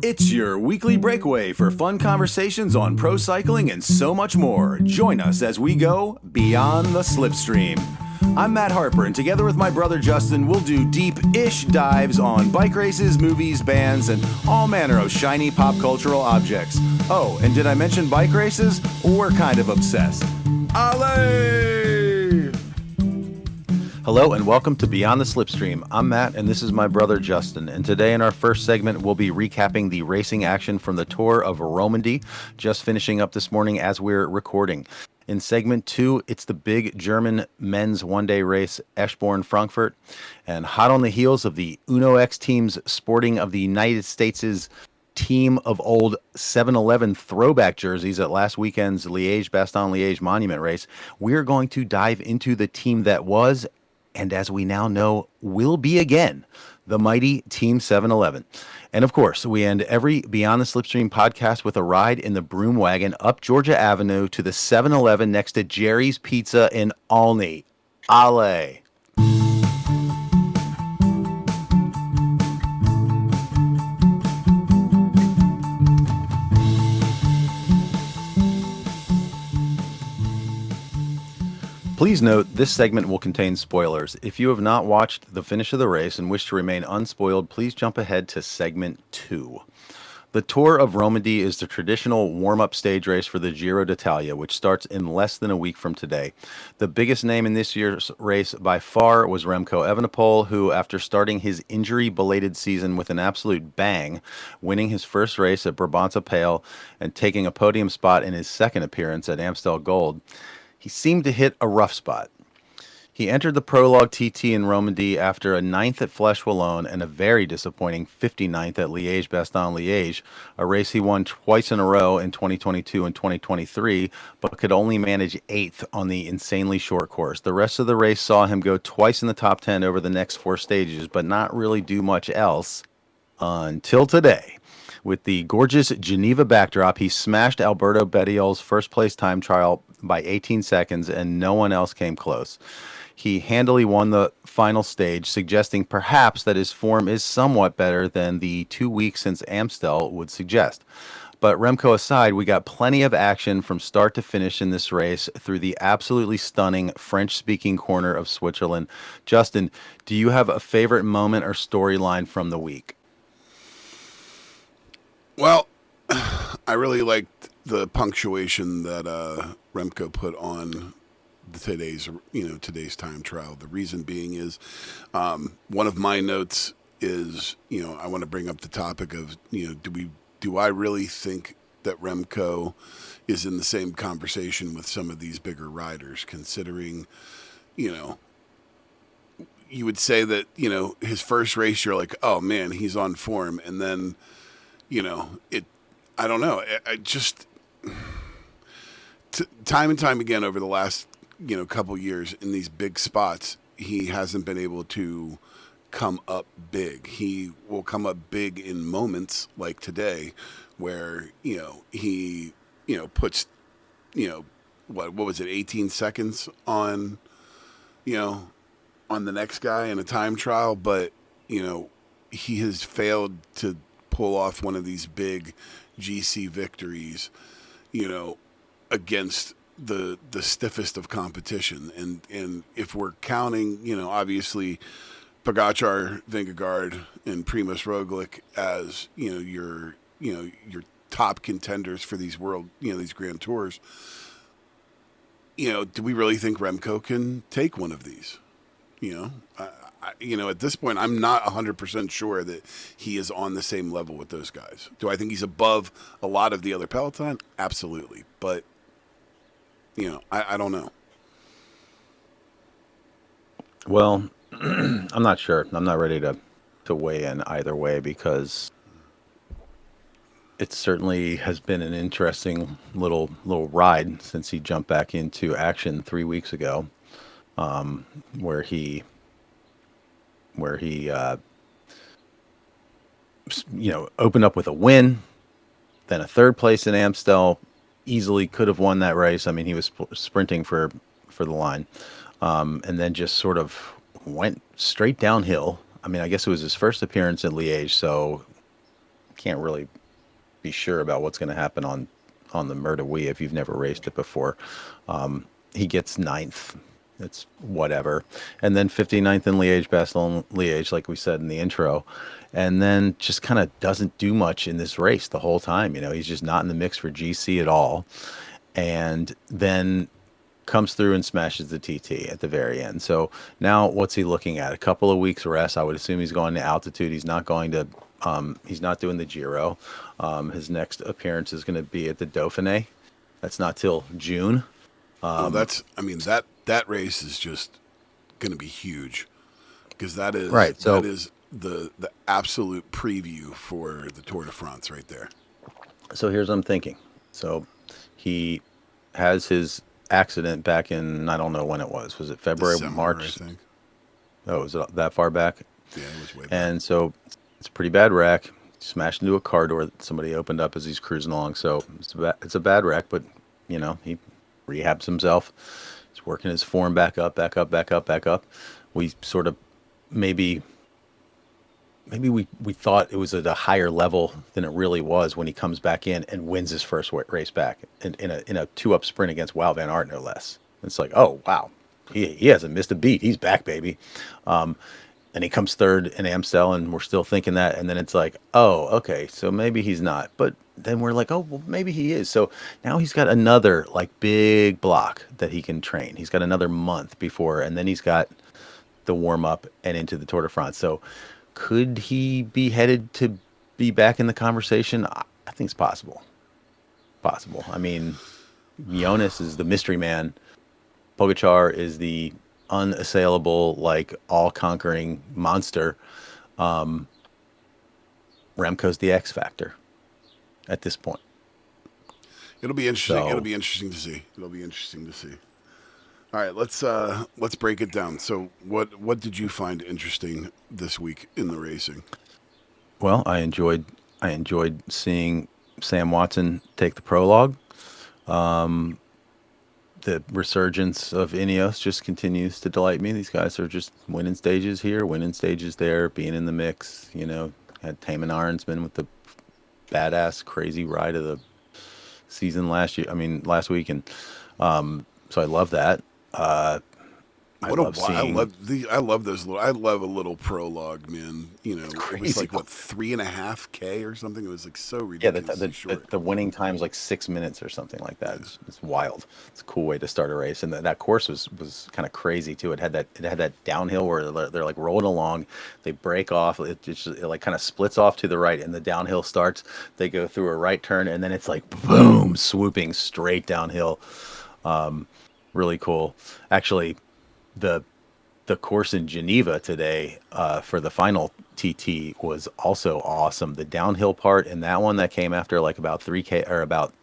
It's your weekly breakaway for fun conversations on pro cycling and so much more. Join us as we go beyond the slipstream. I'm Matt Harper, and together with my brother Justin, we'll do deep-ish dives on bike races, movies, bands, and all manner of shiny pop cultural objects. Oh, and did I mention bike races? We're kind of obsessed. Allez! Hello and welcome to Beyond the Slipstream. I'm Matt and this is my brother Justin. And today in our first segment, we'll be recapping the racing action from the Tour of Romandie, just finishing up this morning as we're recording. In segment 2, it's the big German men's one-day race, Eschborn-Frankfurt. And hot on the heels of the Uno X team's sporting of the United States' team of old 7-Eleven throwback jerseys at last weekend's Liège-Bastogne-Liège Monument race, we're going to dive into the team that was, and as we now know, will be again, the mighty Team 7-Eleven. And of course, we end every Beyond the Slipstream podcast with a ride in the Broom Wagon up Georgia Avenue to the 7-Eleven next to Jerry's Pizza in Olney. Ale. Please note, this segment will contain spoilers. If you have not watched the finish of the race and wish to remain unspoiled, please jump ahead to segment 2. The Tour of Romandie is the traditional warm-up stage race for the Giro d'Italia, which starts in less than a week from today. The biggest name in this year's race by far was Remco Evenepoel, who, after starting his injury-belated season with an absolute bang, winning his first race at Brabantse Pijl and taking a podium spot in his second appearance at Amstel Gold, he seemed to hit a rough spot. He entered the Prologue TT in Romandie after a 9th at Flèche Wallonne and a very disappointing 59th at Liège-Bastogne-Liège, a race he won twice in a row in 2022 and 2023, but could only manage 8th on the insanely short course. The rest of the race saw him go twice in the top 10 over the next 4 stages, but not really do much else until today. With the gorgeous Geneva backdrop, he smashed Alberto Bettiol's first place time trial by 18 seconds, and no one else came close. He handily won the final stage, suggesting perhaps that his form is somewhat better than the 2 weeks since Amstel would suggest. But Remco aside, we got plenty of action from start to finish in this race through the absolutely stunning French-speaking corner of Switzerland. Justin, do you have a favorite moment or storyline from the week? Well, I really liked the punctuation that Remco put on today's time trial. The reason being is one of my notes is, I want to bring up the topic of, do I really think that Remco is in the same conversation with some of these bigger riders, considering, you would say that, his first race, you're like, oh man, he's on form. And then, I don't know. I just, time and time again over the last, couple years in these big spots, he hasn't been able to come up big. He will come up big in moments like today where, he, puts, what was it, 18 seconds on, on the next guy in a time trial. But, he has failed to pull off one of these big GC victories, against the stiffest of competition. And if we're counting, obviously Pogačar, Vingegaard, and Primož Roglič as, your top contenders for these these Grand Tours, do we really think Remco can take one of these? At this point, I'm not 100% sure that he is on the same level with those guys. Do I think he's above a lot of the other peloton? Absolutely. But, I don't know. Well, I'm not sure. I'm not ready to weigh in either way because it certainly has been an interesting little ride since he jumped back into action 3 weeks ago, where he opened up with a win, then a third place in Amstel, easily could have won that race. I mean, he was sprinting for the line, and then just sort of went straight downhill. I mean, I guess it was his first appearance at Liège, so can't really be sure about what's going to happen on the Mer de Huy if you've never raced it before. He gets ninth. It's whatever. And then 59th in Liège, Bastogne, Liège, like we said in the intro. And then just kind of doesn't do much in this race the whole time. You know, he's just not in the mix for GC at all. And then comes through and smashes the TT at the very end. So now what's he looking at? A couple of weeks rest. I would assume he's going to altitude. He's not going to, he's not doing the Giro. His next appearance is going to be at the Dauphiné. That's not till June. That race is just going to be huge because Right. So that is the absolute preview for the Tour de France right there. So here's what I'm thinking. So he has his accident back in, I don't know when it was. Was it February, December, March? I think. Oh, was it that far back? Yeah, it was way back. And so it's a pretty bad wreck. Smashed into a car door that somebody opened up as he's cruising along. So it's a bad wreck, but you know, he rehabs himself. He's working his form back up. We sort of maybe we thought it was at a higher level than it really was when he comes back in and wins his first race back in a 2-up sprint against Wout van Aert, no less. It's like, oh wow, he hasn't missed a beat. He's back, baby. And he comes third in Amstel, and we're still thinking that. And then it's like, oh, okay, so maybe he's not. But then we're like, oh, well, maybe he is. So now he's got another like big block that he can train. He's got another month before, and then he's got the warm up and into the Tour de France. So could he be headed to be back in the conversation? I think it's possible. Possible. I mean, Jonas is the mystery man. Pogačar is the unassailable, like all-conquering monster. Remco's the X factor at this point. It'll be interesting. So, It'll be interesting to see. All right, let's break it down. So, what did you find interesting this week in the racing? well, I enjoyed seeing Sam Watson take the prologue. The resurgence of Ineos just continues to delight me. These guys are just winning stages here, winning stages there, being in the mix. You know, had Taman Arnsman with the badass, crazy ride of the season last week, and so I love that. I love seeing. I love those little. I love a little prologue, man. You know, it was like what 3.5K or something. It was like so Yeah, ridiculously short. the winning time's like 6 minutes or something like that. It's wild. It's a cool way to start a race, and that course was kind of crazy too. It had that downhill where they're like rolling along, they break off. It like kind of splits off to the right, and the downhill starts. They go through a right turn, and then it's like boom, swooping straight downhill. Really cool, actually. The course in Geneva today for the final TT was also awesome. The downhill part in that one that came after like about 3K or about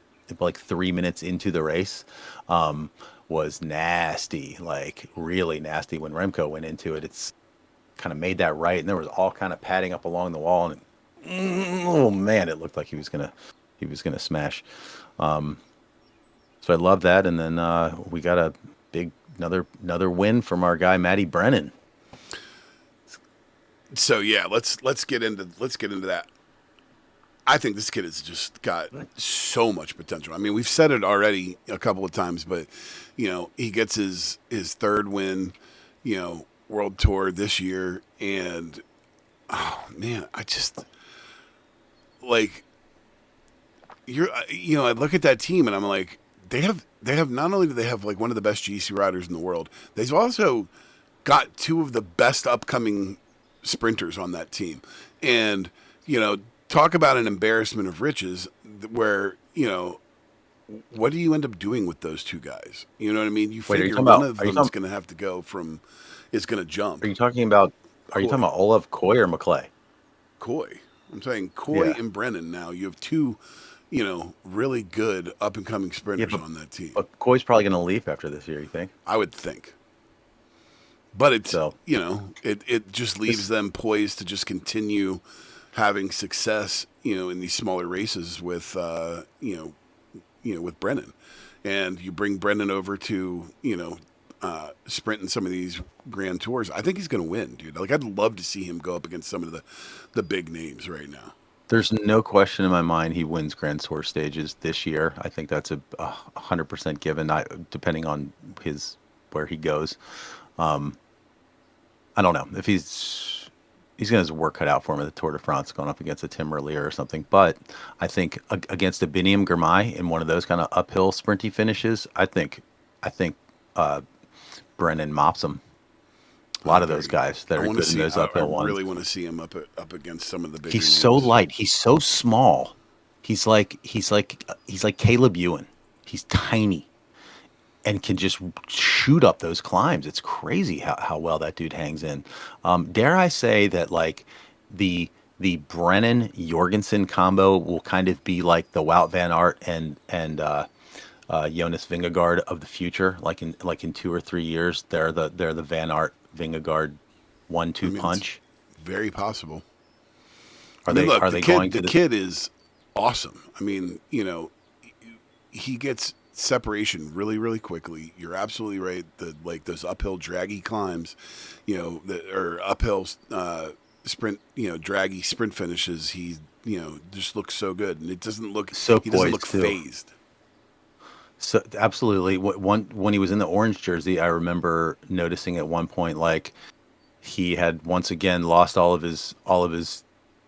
like 3 minutes into the race was nasty, like really nasty. When Remco went into it, it's kind of made that right, and there was all kind of padding up along the wall, and oh man, it looked like he was gonna smash. So I love that, and then we got a big another win from our guy Matty Brennan. So yeah, let's get into that. I think this kid has just got so much potential. I mean, we've said it already a couple of times, but you know, he gets his third win, you know, World Tour this year, and oh man, I just like I look at that team and I'm like, they have not only do they have like one of the best GC riders in the world, they've also got two of the best upcoming sprinters on that team. And, you know, talk about an embarrassment of riches where, you know, what do you end up doing with those two guys? You know what I mean? You figure one of them is going to have to go is going to jump. Are you talking about Olav Koy or McClay? Koy. I'm saying Koy Yeah. and Brennan now. You have two, you know, really good up-and-coming sprinters on that team. But Koy's probably going to leave after this year, you think? I would think. But it's, you know, it just leaves them poised to just continue having success, you know, in these smaller races with, with Brennan. And you bring Brennan over to, you know, sprint in some of these grand tours. I think he's going to win, dude. Like, I'd love to see him go up against some of the big names right now. There's no question in my mind he wins Grand Tour stages this year. I think that's a 100% given. Depending on his where he goes. I don't know if he's going to work cut out for him at the Tour de France, going up against a Tim Merlier or something. But I think against a Biniam Girmay in one of those kind of uphill sprinty finishes, I think uh, Brennan mops him. A lot of those guys that I are want to good in see. those I uphill ones. really want to see him up against some of the bigger He's so names. light. He's so small. He's like Caleb Ewan. He's tiny and can just shoot up those climbs. It's crazy how well that dude hangs in. Dare I say that like the Brennan Jorgensen combo will kind of be like the Wout Van Aert and Jonas Vingegaard of the future. Like in 2 or 3 years, they're the Van Aert Vingegaard one I two mean, it's punch. very possible. I Are mean, they look, are they going the to the kid is awesome. I mean, he gets separation really, really quickly. You're absolutely right. Like those uphill draggy climbs, or uphill sprint, draggy sprint finishes. He, just looks so good, and it doesn't look. so He doesn't look poised too? phased. So absolutely. When he was in the orange jersey, I remember noticing at one point like he had once again lost all of his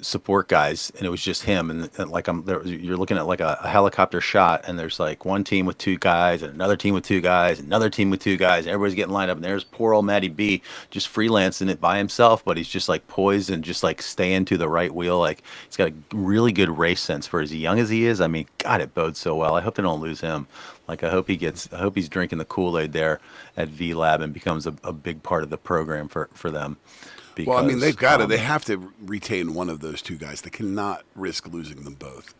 support guys, and it was just him. And like you're looking at like a helicopter shot, and there's like one team with two guys, and another team with two guys, another team with two guys. And everybody's getting lined up, and there's poor old Matty B just freelancing it by himself, but he's just like poised and just like staying to the right wheel. Like he's got a really good race sense for as young as he is. I mean, God, it bodes so well. I hope they don't lose him. Like I hope he's drinking the Kool-Aid there at V Lab and becomes a big part of the program for them Well, I mean, they've because got to. They have to retain one of those two guys. They cannot risk losing them both.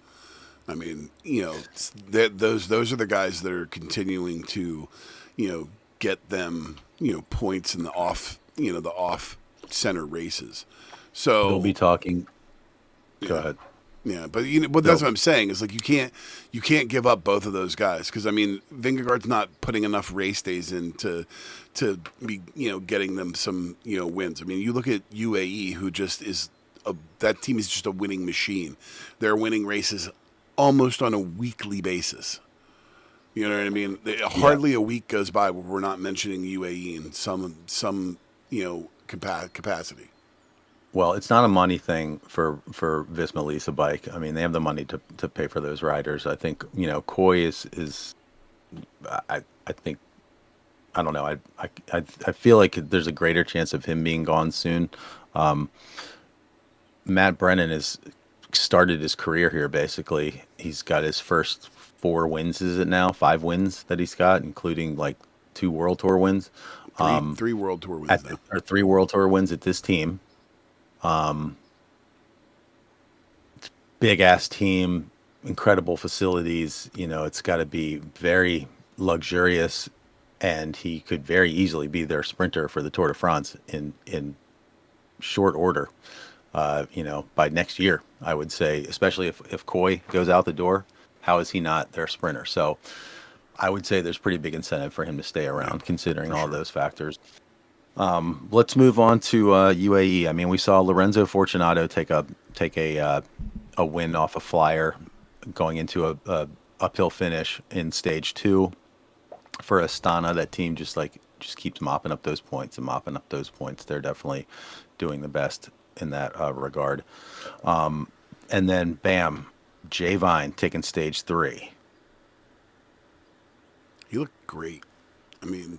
I mean, those are the guys that are continuing to, get them, points in the off center races. they'll be So talking. Go yeah, ahead. yeah, but that's They'll what I'm saying. Is like you can't give up both of those guys because I mean Vingegaard's not putting enough race days in to be getting them some wins. I mean you look at UAE who just is that team is just a winning machine. They're winning races almost on a weekly basis. You know what I mean? Yeah. Hardly a week goes by where we're not mentioning UAE in some capacity. Well, it's not a money thing for Visma Lease bike. I mean, they have the money to pay for those riders. I think Coy is I think I don't know. I feel like there's a greater chance of him being gone soon. Matt Brennan has started his career here basically. He's got his first 4 wins, is it now? 5 wins that he's got, including like 2 World Tour wins. Three World Tour wins now. Or 3 World Tour wins at this team. Big ass team, incredible facilities. It's got to be very luxurious, and he could very easily be their sprinter for the Tour de France in short order. By next year, I would say, especially if Coy goes out the door, how is he not their sprinter? So I would say there's pretty big incentive for him to stay Yeah, around, considering for all sure. those factors. Let's move on to UAE. I mean, we saw Lorenzo Fortunato take a win off a flyer going into a uphill finish in stage two for Astana. That team just keeps mopping up those points and mopping up those points. They're definitely doing the best in that regard. And then bam, Jay Vine taking stage three. He looked great. I mean,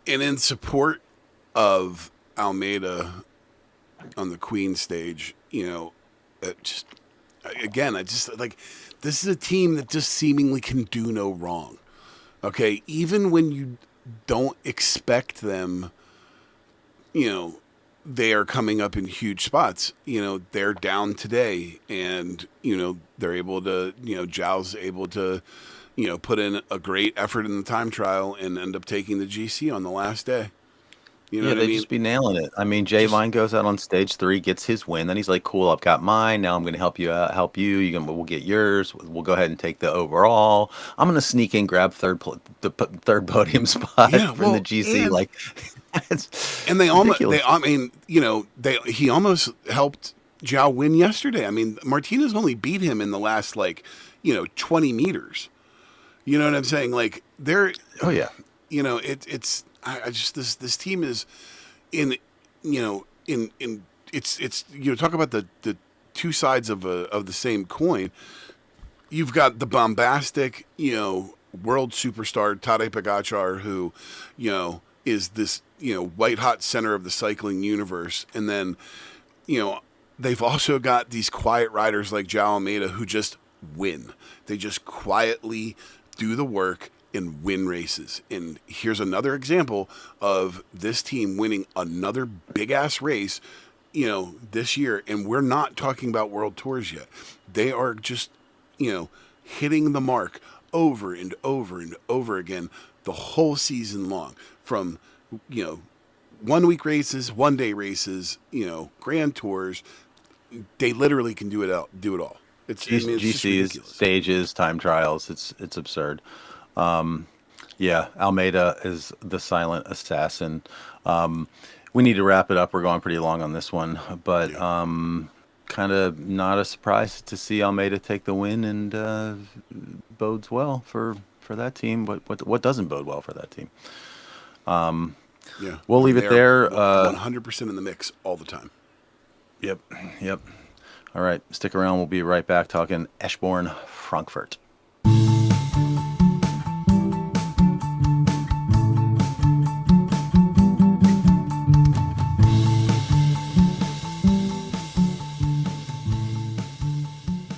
and in support of Almeida on the Queen stage, it just again, I just like this is a team that just seemingly can do no wrong. Okay, even when you don't expect them, you know, they are coming up in huge spots. They're down today, and they're able to, Zhao's able to, put in a great effort in the time trial and end up taking the GC on the last day. You know Yeah, what I they mean? just be nailing it. I mean, Jay Just Vine goes out on stage three, gets his win, then he's like, "Cool, I've got mine. Now I'm going to help you out, help you. We'll get yours. We'll go ahead and take the overall. I'm going to sneak in, grab third podium spot yeah, from the well, GC." Like, it's and they almost they ridiculous. I mean, he almost helped. Zhao win yesterday. I mean, Martinez only beat him in the last 20 meters. You know what I'm saying? Like they're, Oh yeah. I just this team is in, in it's talk about the two sides of the same coin. You've got the bombastic, world superstar Tadej Pogacar, who, is this, white hot center of the cycling universe, and then, you know, they've also got these quiet riders like Joao Almeida who just win. They just quietly do the work and win races. And here's another example of this team winning another big ass race, this year. And we're not talking about world tours yet. They are just, hitting the mark over and over and over again the whole season long, from, you know, 1 week races, 1 day races, grand tours. They literally can do it all. It's just GCs, ridiculous. stages, time trials. It's absurd. Yeah, Almeida is the silent assassin. We need to wrap it up. We're going pretty long on this one, but Yeah. kind of not a surprise to see Almeida take the win, and bodes well for that team. What doesn't bode well for that team? Yeah. We'll I mean, leave it they're there. 100% in the mix all the time. Yep, yep. All right, stick around. We'll be right back talking Eschborn-Frankfurt.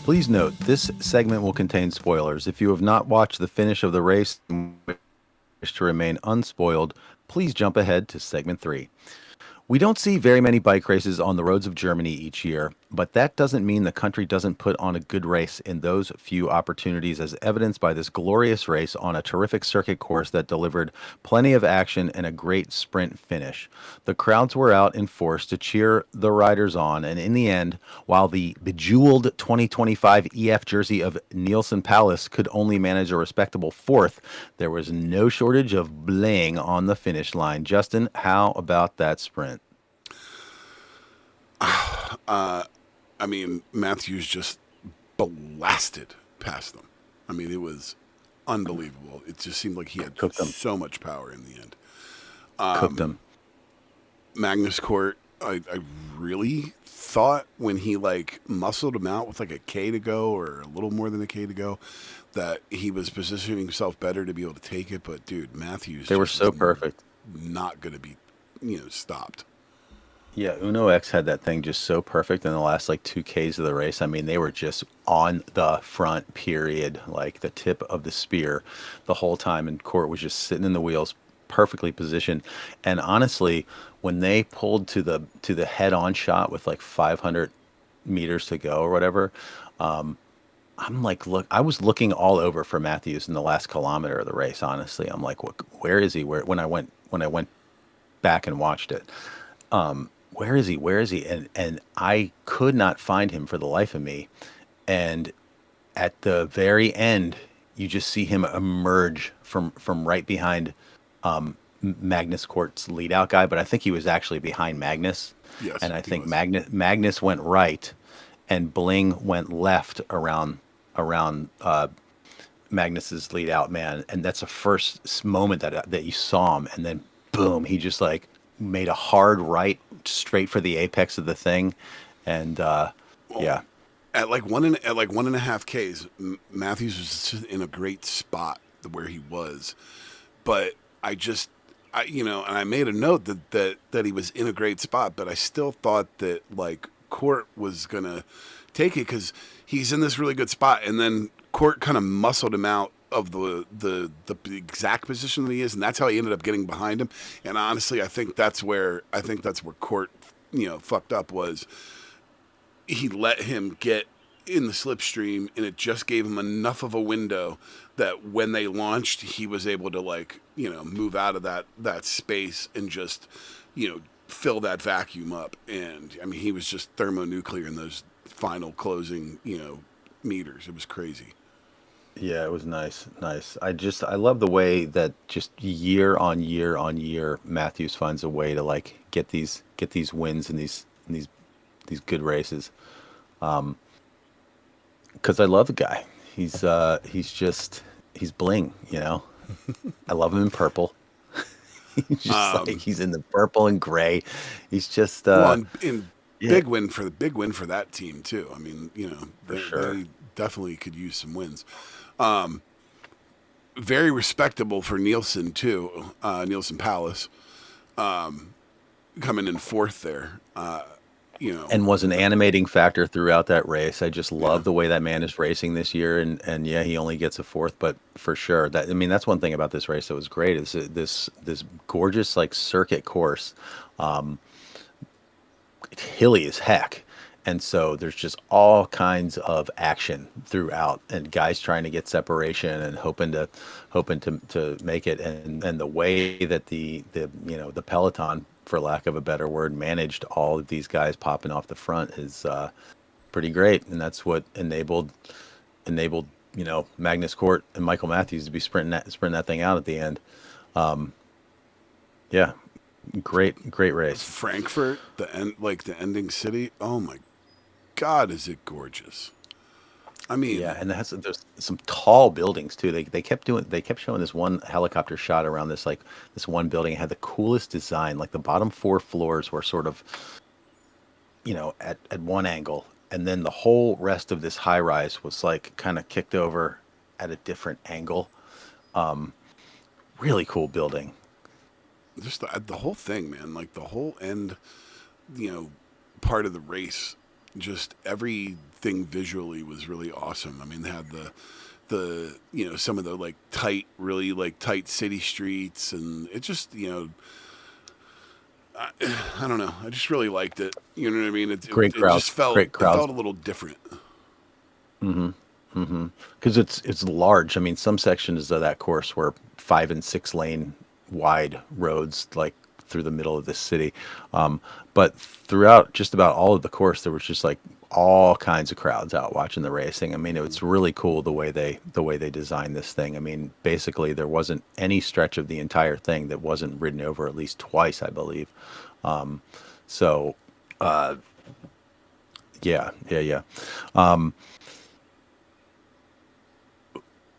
Please note, this segment will contain spoilers. If you have not watched the finish of the race and wish to remain unspoiled, please jump ahead to segment 3. We don't see very many bike races on the roads of Germany each year, but that doesn't mean the country doesn't put on a good race in those few opportunities, as evidenced by this glorious race on a terrific circuit course that delivered plenty of action and a great sprint finish. The crowds were out in force to cheer the riders on, and in the end, while the bejeweled 2025 EF jersey of Nielsen Palace could only manage a respectable fourth, there was no shortage of bling on the finish line. Justin, how about that sprint? I mean, Matthews just blasted past them. I mean, it was unbelievable. It just seemed like he had Cooked them. so much power in the end. Cooked them. Magnus Court, I really thought when he muscled him out with a K to go, or a little more than a K to go, that he was positioning himself better to be able to take it. But dude, Matthews, They were just so was perfect. not going to be, stopped. Yeah, Uno X had that thing just so perfect in the last 2Ks of the race. I mean, they were just on the front, period, like the tip of the spear the whole time. And Court was just sitting in the wheels, perfectly positioned. And honestly, when they pulled to the head-on shot with 500 meters to go or whatever, I'm like, look, I was looking all over for Matthews in the last kilometer of the race. Honestly, I'm like, where is he? When I went back and watched it, where is he? Where is he? And I could not find him for the life of me. And at the very end, you just see him emerge from right behind Magnus Court's lead out guy, but I think he was actually behind Magnus. Yes, And I he think was. Magnus went right, and Bling went left around Magnus's lead out man, and that's the first moment that you saw him, and then boom, he just made a hard right straight for the apex of the thing, and Well, yeah, at 1.5 Ks, Matthews was just in a great spot where he was, but and I made a note that he was in a great spot, but I still thought that Court was gonna take it because he's in this really good spot, and then Court kind of muscled him out of the exact position that he is, and that's how he ended up getting behind him. And honestly, I think that's where Court fucked up, was he let him get in the slipstream, and it just gave him enough of a window that when they launched, he was able to move out of that space and just fill that vacuum up. And I mean, he was just thermonuclear in those final closing meters. It was crazy. yeah, it was nice. I love the way that just year on year on year, Matthews finds a way to get these wins and these good races. Because I love the guy. He's bling, you know. I love him in purple. He's just like he's in the purple and gray. He's just Well, and yeah, big win for that team too. I mean, for sure. they definitely could use some wins. Very respectable for Nielsen too. Nielsen Palace coming in fourth there. And was an animating factor throughout that race. I just Yeah, love the way that man is racing this year, and yeah, he only gets a fourth, but for sure that I mean that's one thing about this race that was great is this gorgeous like circuit course, hilly as heck, and so there's just all kinds of action throughout, and guys trying to get separation and hoping to make it, and the way that the the peloton, for lack of a better word, managed all of these guys popping off the front is pretty great, and that's what enabled Magnus Cort and Michael Matthews to be sprinting that thing out at the end. Yeah, great race. Frankfurt, the ending city. Oh my God, is it gorgeous? I mean, Yeah, and there's some tall buildings too. They kept showing this one helicopter shot around this one building. It had the coolest design. Like the bottom four floors were sort of at one angle, and then the whole rest of this high rise was like kind of kicked over at a different angle. Really cool building. just the whole thing, man. Like the whole end, you know, part of the race. Just everything visually was really awesome. I mean, they had the some of the like really like tight city streets, and it just I don't know. I just really liked it. You know what I mean? Great It just crowds. felt Great it felt crowds. a little different. Because it's large. I mean, some sections of that course were 5 and 6 lane wide roads, like through the middle of this city. But throughout just about all of the course, there was just like all kinds of crowds out watching the racing. I mean, it's really cool the way they designed this thing. I mean, basically, there wasn't any stretch of the entire thing that wasn't ridden over at least twice, I believe. So, yeah.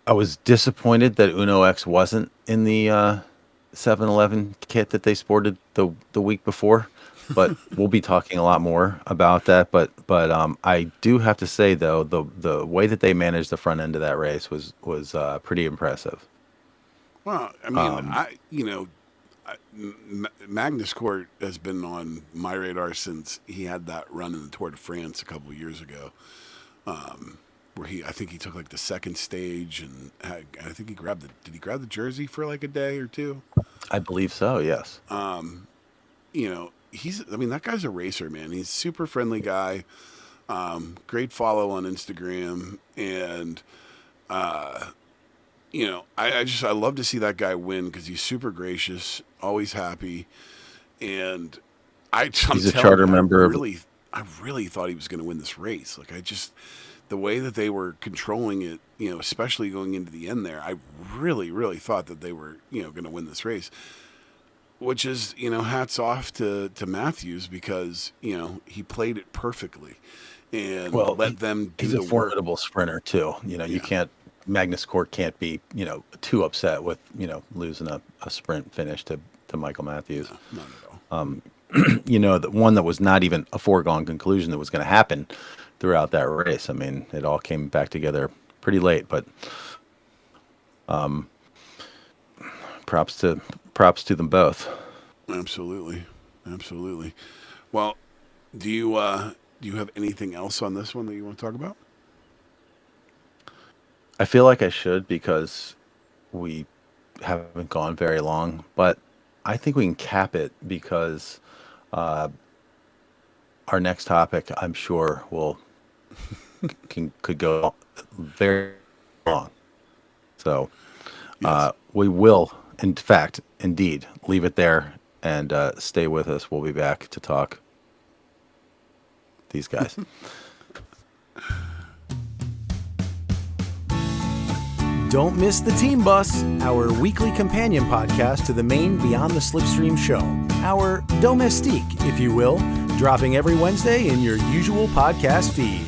I was disappointed that Uno X wasn't in the 7-Eleven kit that they sported the week before, but we'll be talking a lot more about that. But I do have to say though the way that they managed the front end of that race was pretty impressive. Well, I mean, Magnus Cort has been on my radar since he had that run in the Tour de France a couple of years ago, where I think he took like the second stage, and I think did he grab the jersey for like a day or two? I believe so. Yes. I mean, that guy's a racer, man. He's a super friendly guy, great follow on Instagram, and I love to see that guy win because he's super gracious, always happy, and I'm He's a telling charter you, member of. I really thought he was going to win this race. Like the way that they were controlling it, especially going into the end there, I really, really thought that they were, going to win this race. Which is, hats off to Matthews because he played it perfectly, and Well, let them do he's a the work. formidable sprinter too. You Yeah, can't. Magnus Cort can't be too upset with losing a sprint finish to Michael Matthews. not at all. The one that was not even a foregone conclusion that was going to happen throughout that race. I mean, it all came back together pretty late, but props to them both. Absolutely, absolutely. Well, do you have anything else on this one that you want to talk about? I feel like I should because we haven't gone very long, but I think we can cap it because our next topic, I'm sure, could go very long. So Yes. we will, in fact, indeed, leave it there and stay with us. We'll be back to talk these guys. Don't miss the Team Bus, our weekly companion podcast to the main Beyond the Slipstream show. Our domestique, if you will, dropping every Wednesday in your usual podcast feed.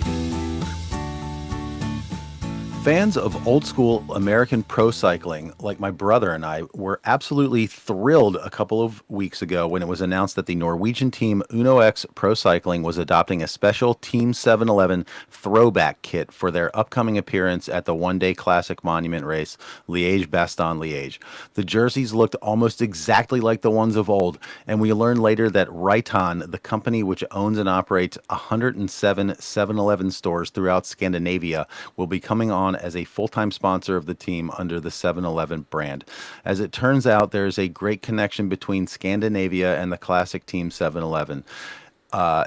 Fans of old school American pro cycling, like my brother and I, were absolutely thrilled a couple of weeks ago when it was announced that the Norwegian team Uno X Pro Cycling was adopting a special Team 711 throwback kit for their upcoming appearance at the one-day classic monument race, Liège-Bastogne-Liège. The jerseys looked almost exactly like the ones of old, and we learned later that Raitan, the company which owns and operates 107 7-Eleven stores throughout Scandinavia, will be coming on as a full-time sponsor of the team under the 7-Eleven brand. As it turns out, there is a great connection between Scandinavia and the classic team 7-Eleven.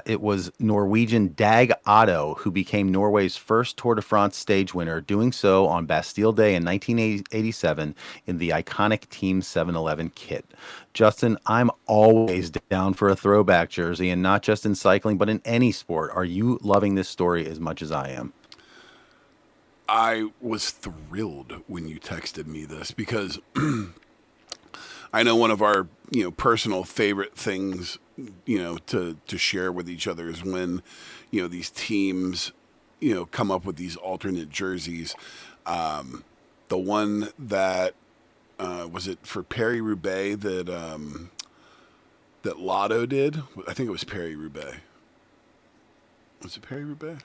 It was Norwegian Dag Otto who became Norway's first Tour de France stage winner, doing so on Bastille Day in 1987 in the iconic Team 7-Eleven kit. Justin, I'm always down for a throwback jersey, and not just in cycling, but in any sport. Are you loving this story as much as I am? I was thrilled when you texted me this because I know one of our, personal favorite things, to share with each other is when, these teams, come up with these alternate jerseys. The one that was it for Paris-Roubaix that Lotto did? I think it was Paris-Roubaix. Was it Paris-Roubaix?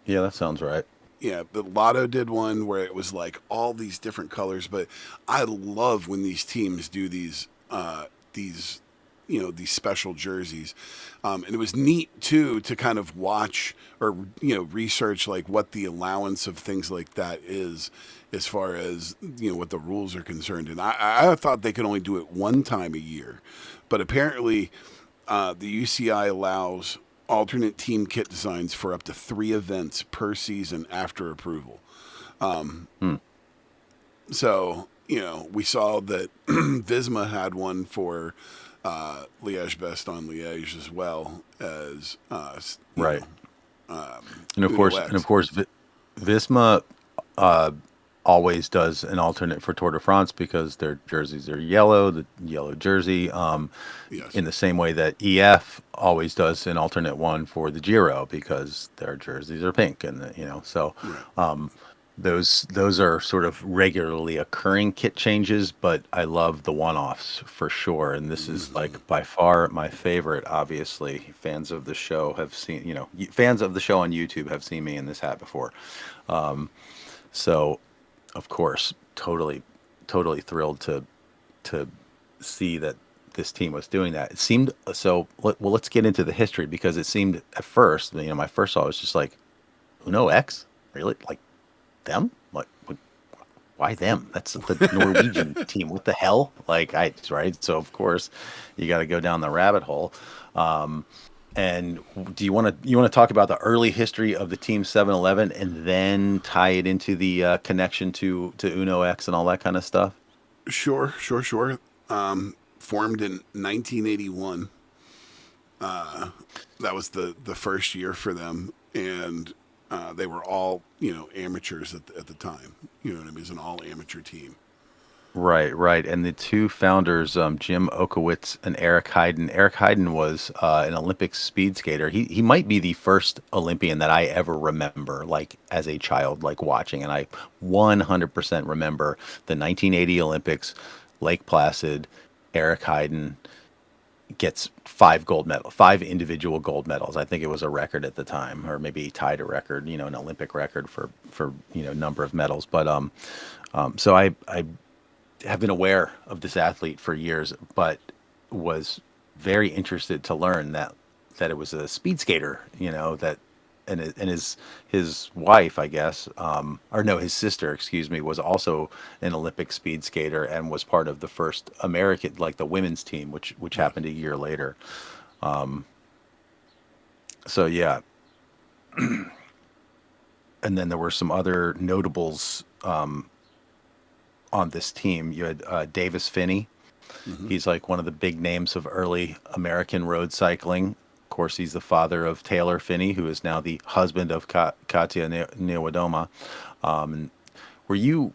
Yeah, that sounds right. Yeah, but Lotto did one where it was like all these different colors. But I love when these teams do these special jerseys, and it was neat too to kind of watch or research like what the allowance of things like that is, as far as what the rules are concerned. And I thought they could only do it one time a year, but apparently the UCI allows alternate team kit designs for up to 3 events per season after approval. So, we saw that Visma had one for Liège-Bastogne-Liège as well as right. And of Uno course, X. Visma always does an alternate for Tour de France because their jerseys are yellow, the yellow jersey, Yes. in the same way that EF always does an alternate one for the Giro because their jerseys are pink, and so Right. those are sort of regularly occurring kit changes, but I love the one-offs for sure, and this is like by far my favorite. Obviously, fans of the show have seen, fans of the show on YouTube have seen me in this hat before. So of course, totally thrilled to see that this team was doing that. It seemed so. Well, let's get into the history, because it seemed at first, my first thought was just like, Uno X, really? Like them? Like, why them? That's the Norwegian team. What the hell? Right? So of course, you got to go down the rabbit hole. And do you want to talk about the early history of the Team 7-Eleven and then tie it into the connection to Uno X and all that kind of stuff? Sure. Formed in 1981. That was the first year for them, and they were all amateurs at the time. You know what I mean? It was an all amateur team. Right. And the two founders, Jim Okowitz and Eric Heiden. Eric Heiden was an Olympic speed skater. He might be the first Olympian that I ever remember, like as a child, like watching. And I 100% remember the 1980 Olympics, Lake Placid. Eric Heiden gets 5 individual gold medals. I think it was a record at the time, or maybe he tied a record, an Olympic record for number of medals. But so I have been aware of this athlete for years, but was very interested to learn that it was a speed skater, that and his wife, I guess, or no, his sister, excuse me, was also an Olympic speed skater and was part of the first American, like the women's team, which happened a year later. So yeah, and then there were some other notables on this team. You had Davis Finney. Mm-hmm. He's like one of the big names of early American road cycling. Of course, he's the father of Taylor Finney, who is now the husband of Katja Niewiadoma. And were you?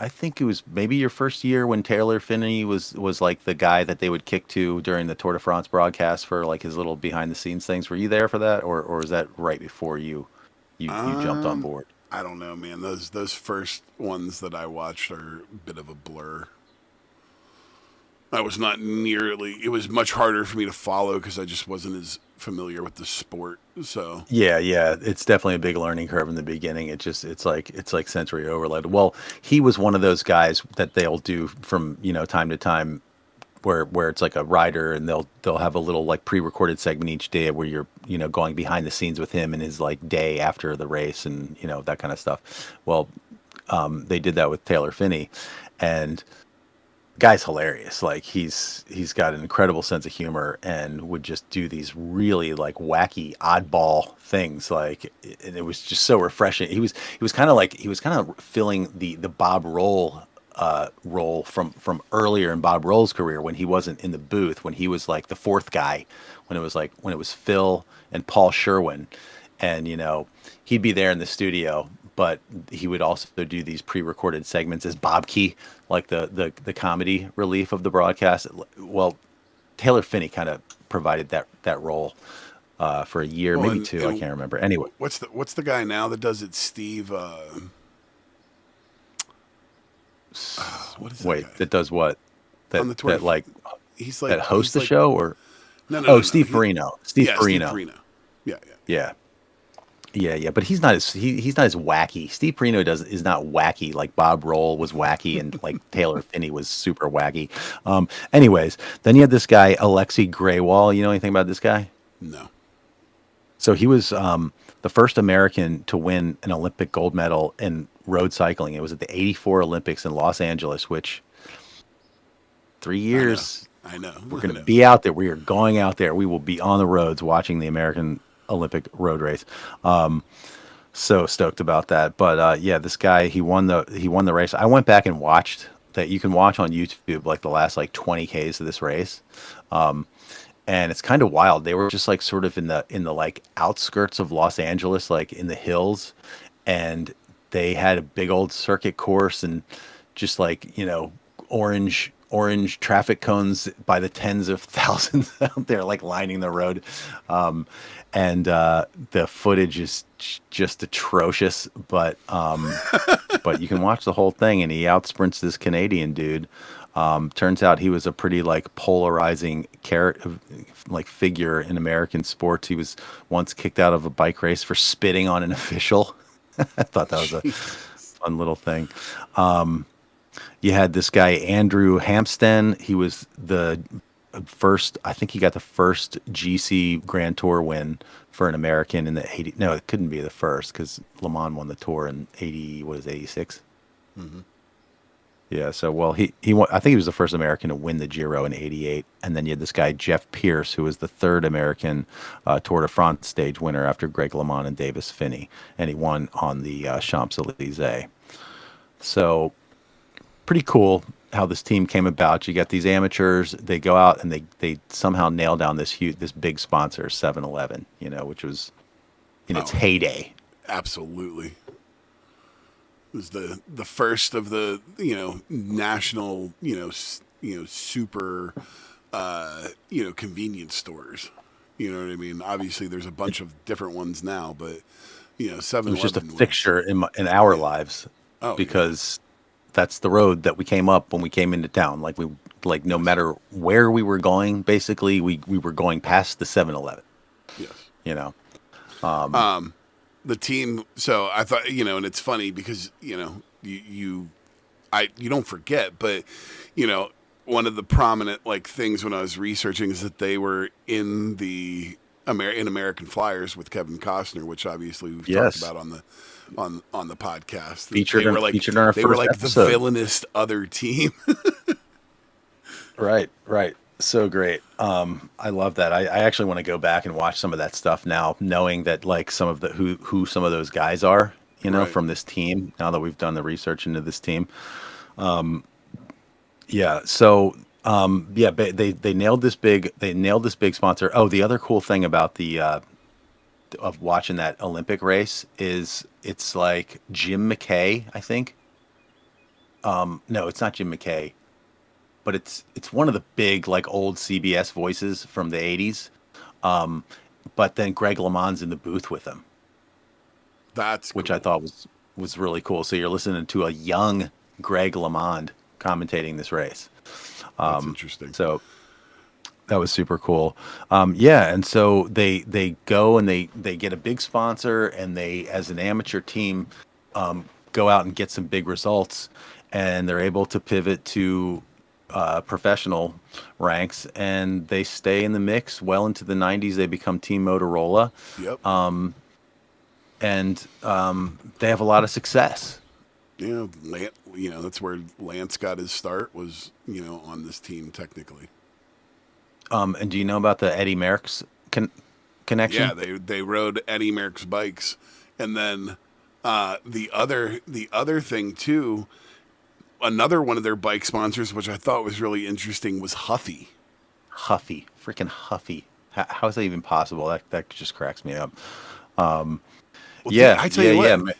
I think it was maybe your first year when Taylor Finney was like the guy that they would kick to during the Tour de France broadcast for like his little behind the scenes things. Were you there for that, or was that right before you jumped on Um, board? I don't know, man. Those first ones that I watched are a bit of a blur. I was not nearly. It was much harder for me to follow because I just wasn't as familiar with the sport. So Yeah, yeah, it's definitely a big learning curve in the beginning. It's like sensory overload. Well, he was one of those guys that they'll do from time to time where it's like a rider and they'll have a little like pre-recorded segment each day where you're going behind the scenes with him and his like day after the race and that kind of stuff. Well, they did that with Taylor Finney, and guy's hilarious. Like he's got an incredible sense of humor and would just do these really like wacky oddball things. Like and it was just so refreshing. He was kind of filling the Bob Roll role from earlier in Bob Roll's career when he wasn't in the booth, when he was like the fourth guy, when it was Phil and Paul Sherwin, and he'd be there in the studio, but he would also do these pre-recorded segments as Bob Key, like the comedy relief of the broadcast. Well, Taylor Finney kind of provided that role for a year, well, maybe two. I can't remember. Anyway, what's the guy now that does it? Steve. What is that wait, guy that does what? on the Tour? That like He's that like hosts the show, or no. Steve Perino. Steve Yeah, Steve Perino. Perino. Yeah, yeah. Yeah. Yeah, yeah, but he's not as wacky. Steve Perino is not wacky like Bob Roll was wacky and like Taylor Finney was super wacky. Anyways, then you had this guy Alexei Graywall. You know anything about this guy? No. So he was the first American to win an Olympic gold medal in road cycling. It was at the '84 Olympics in Los Angeles, which 3 years I know. we're I going to know. be out there. We are going out there. We will be on the roads watching the American Olympic road race. So stoked about that. But yeah, this guy he won the race. I went back and watched that. You can watch on YouTube like the last like 20 Ks of this race. And it's kind of wild. They were just like sort of in the like outskirts of Los Angeles, like in the hills, and they had a big old circuit course and just like orange traffic cones by the tens of thousands out there, like lining the road. Um, and the footage is just atrocious, but you can watch the whole thing, and he outsprints this Canadian dude. Turns out he was a pretty like polarizing like figure in American sports. He was once kicked out of a bike race for spitting on an official. I thought that was a fun little thing. You had this guy Andrew Hampsten. He was the first. I think he got the first GC Grand Tour win for an American in the '80. No, it couldn't be the first because Le Mans won the Tour in '80. What is it, '86? Yeah. So well, he won, I think he was the first American to win the Giro in '88, and then you had this guy Jeff Pierce, who was the third American Tour de France stage winner after Greg LeMond and Davis Finney, and he won on the Champs Elysees. So pretty cool how this team came about. You got these amateurs, they go out and they somehow nail down this big sponsor, 7-Eleven, which was in its Oh, heyday. absolutely. It was the first of the national super convenience stores. You know what I mean? Obviously, there's a bunch of different ones now, but It was just a 7-Eleven was. fixture in our Yeah. lives Oh yeah. because that's the road that we came up when we came into town. Like no Yes. matter where we were going, basically we were going past the 7-Eleven, Yes. you know. The team. So I thought, and it's funny because you don't forget, but one of the prominent like things when I was researching is that they were in the in American Flyers with Kevin Costner, which obviously we've talked Yes. about on the podcast. Featured They in were like featured in our they were first like the episode. villainous other team. Right, right. So great. I love that. I actually want to go back and watch some of that stuff now, knowing that like some of the who some of those guys are, Right. from this team. Now that we've done the research into this team, yeah. So yeah, they nailed this big sponsor. Oh, the other cool thing about the of watching that Olympic race is it's like Jim McKay, I think, No, it's not Jim McKay, but it's one of the big like old CBS voices from the '80s. Um, but then Greg LeMond's in the booth with him, That's which I cool. thought was really cool. So you're listening to a young Greg LeMond commentating this race. That's interesting. So that was super cool. Yeah, and so they go and they get a big sponsor, and they, as an amateur team, go out and get some big results, and they're able to pivot to professional ranks, and they stay in the mix well into the '90s. They become Team Motorola, Yep. and they have a lot of success. That's where Lance got his start, was, on this team technically. And do you know about the Eddie Merckx Yeah, connection? they rode Eddie Merckx bikes, and then the other thing too, another one of their bike sponsors, which I thought was really interesting, was Huffy. Huffy, freaking Huffy. How is that even possible? That just cracks me up. Well, Yeah, I tell yeah, you yeah. what,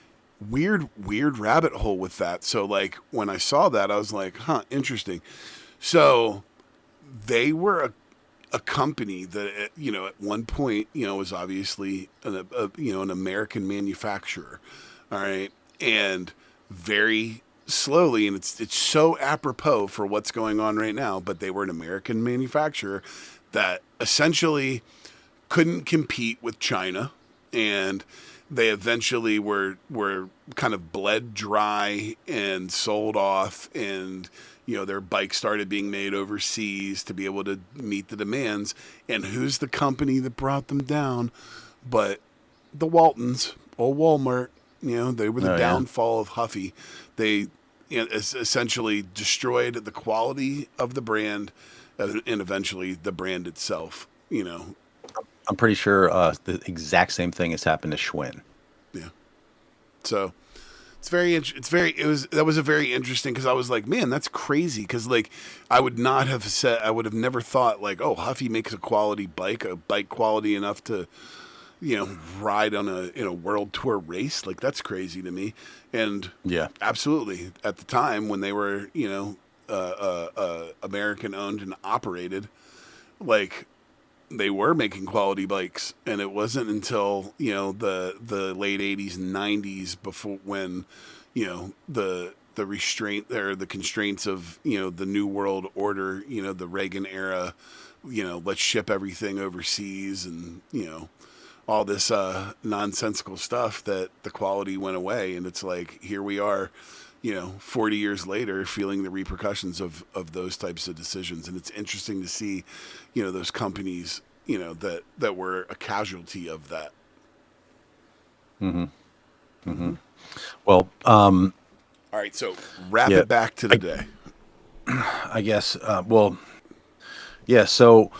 weird rabbit hole with that. So like when I saw that, I was like, huh, interesting. So they were a company that at one point was obviously an American manufacturer, all right, and very slowly, and it's so apropos for what's going on right now, but they were an American manufacturer that essentially couldn't compete with China, and they eventually were kind of bled dry and sold off, and their bikes started being made overseas to be able to meet the demands. And who's the company that brought them down but the Waltons, old Walmart? They were the Oh yeah. downfall of Huffy. They essentially destroyed the quality of the brand, and eventually the brand itself. I'm pretty sure the exact same thing has happened to Schwinn. Yeah. So it was, that was a very interesting, because I was like, man, that's crazy, because like I would have never thought like, oh, Huffy makes a bike quality enough to ride on a world tour race. Like, that's crazy to me. And Yeah. absolutely, at the time when they were American owned and operated, like, they were making quality bikes, and it wasn't until the late '80s and '90s, before, when the restraint, or the constraints of the New World Order, the Reagan era, let's ship everything overseas, and all this nonsensical stuff, that the quality went away. And it's like, here we are 40 years later, feeling the repercussions of those types of decisions. And it's interesting to see, those companies, that were a casualty of that. Well, All right, so wrap yeah. it back to the I, day. I guess. Well, yeah. So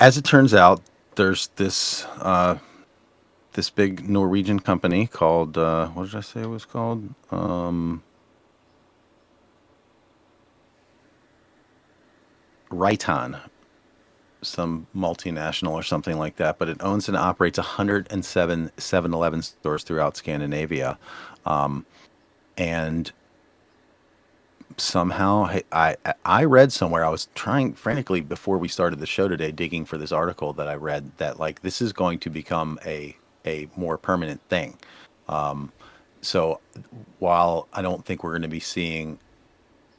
as it turns out, there's this big Norwegian company called what did I say it was called? Riton, some multinational or something like that, but it owns and operates 107 7-Eleven stores throughout Scandinavia. And somehow I read somewhere, I was trying frantically before we started the show today, digging for this article that I read, that like this is going to become a more permanent thing. So while I don't think we're going to be seeing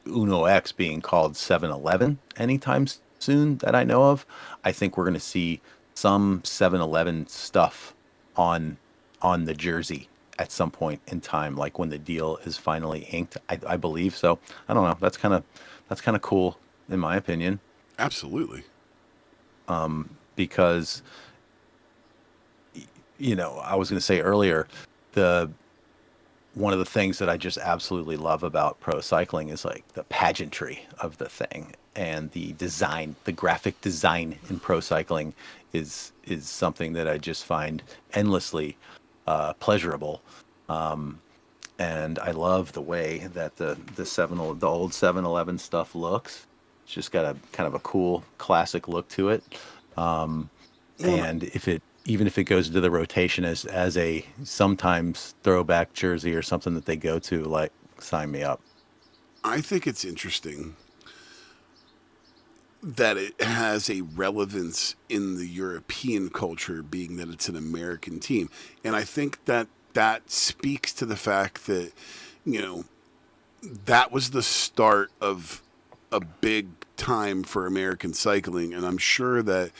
Uno X being called 7-Eleven anytime soon that I know of, I think we're going to see some 7-Eleven stuff on on the jersey at some point in time, like when the deal is finally inked. I believe so. I don't know. That's kind of cool in my opinion, Absolutely. because I was going to say earlier, the one of the things that I just absolutely love about pro cycling is like the pageantry of the thing, and the design, the graphic design in pro cycling is something that I just find endlessly pleasurable. And I love the way that the old 7-Eleven stuff looks. It's just got a kind of a cool classic look to it. Well, And even if it goes into the rotation as a sometimes throwback jersey or something that they go to, like, sign me up. I think it's interesting that it has a relevance in the European culture, being that it's an American team. And I think that that speaks to the fact that, you know, that was the start of a big time for American cycling. And I'm sure that,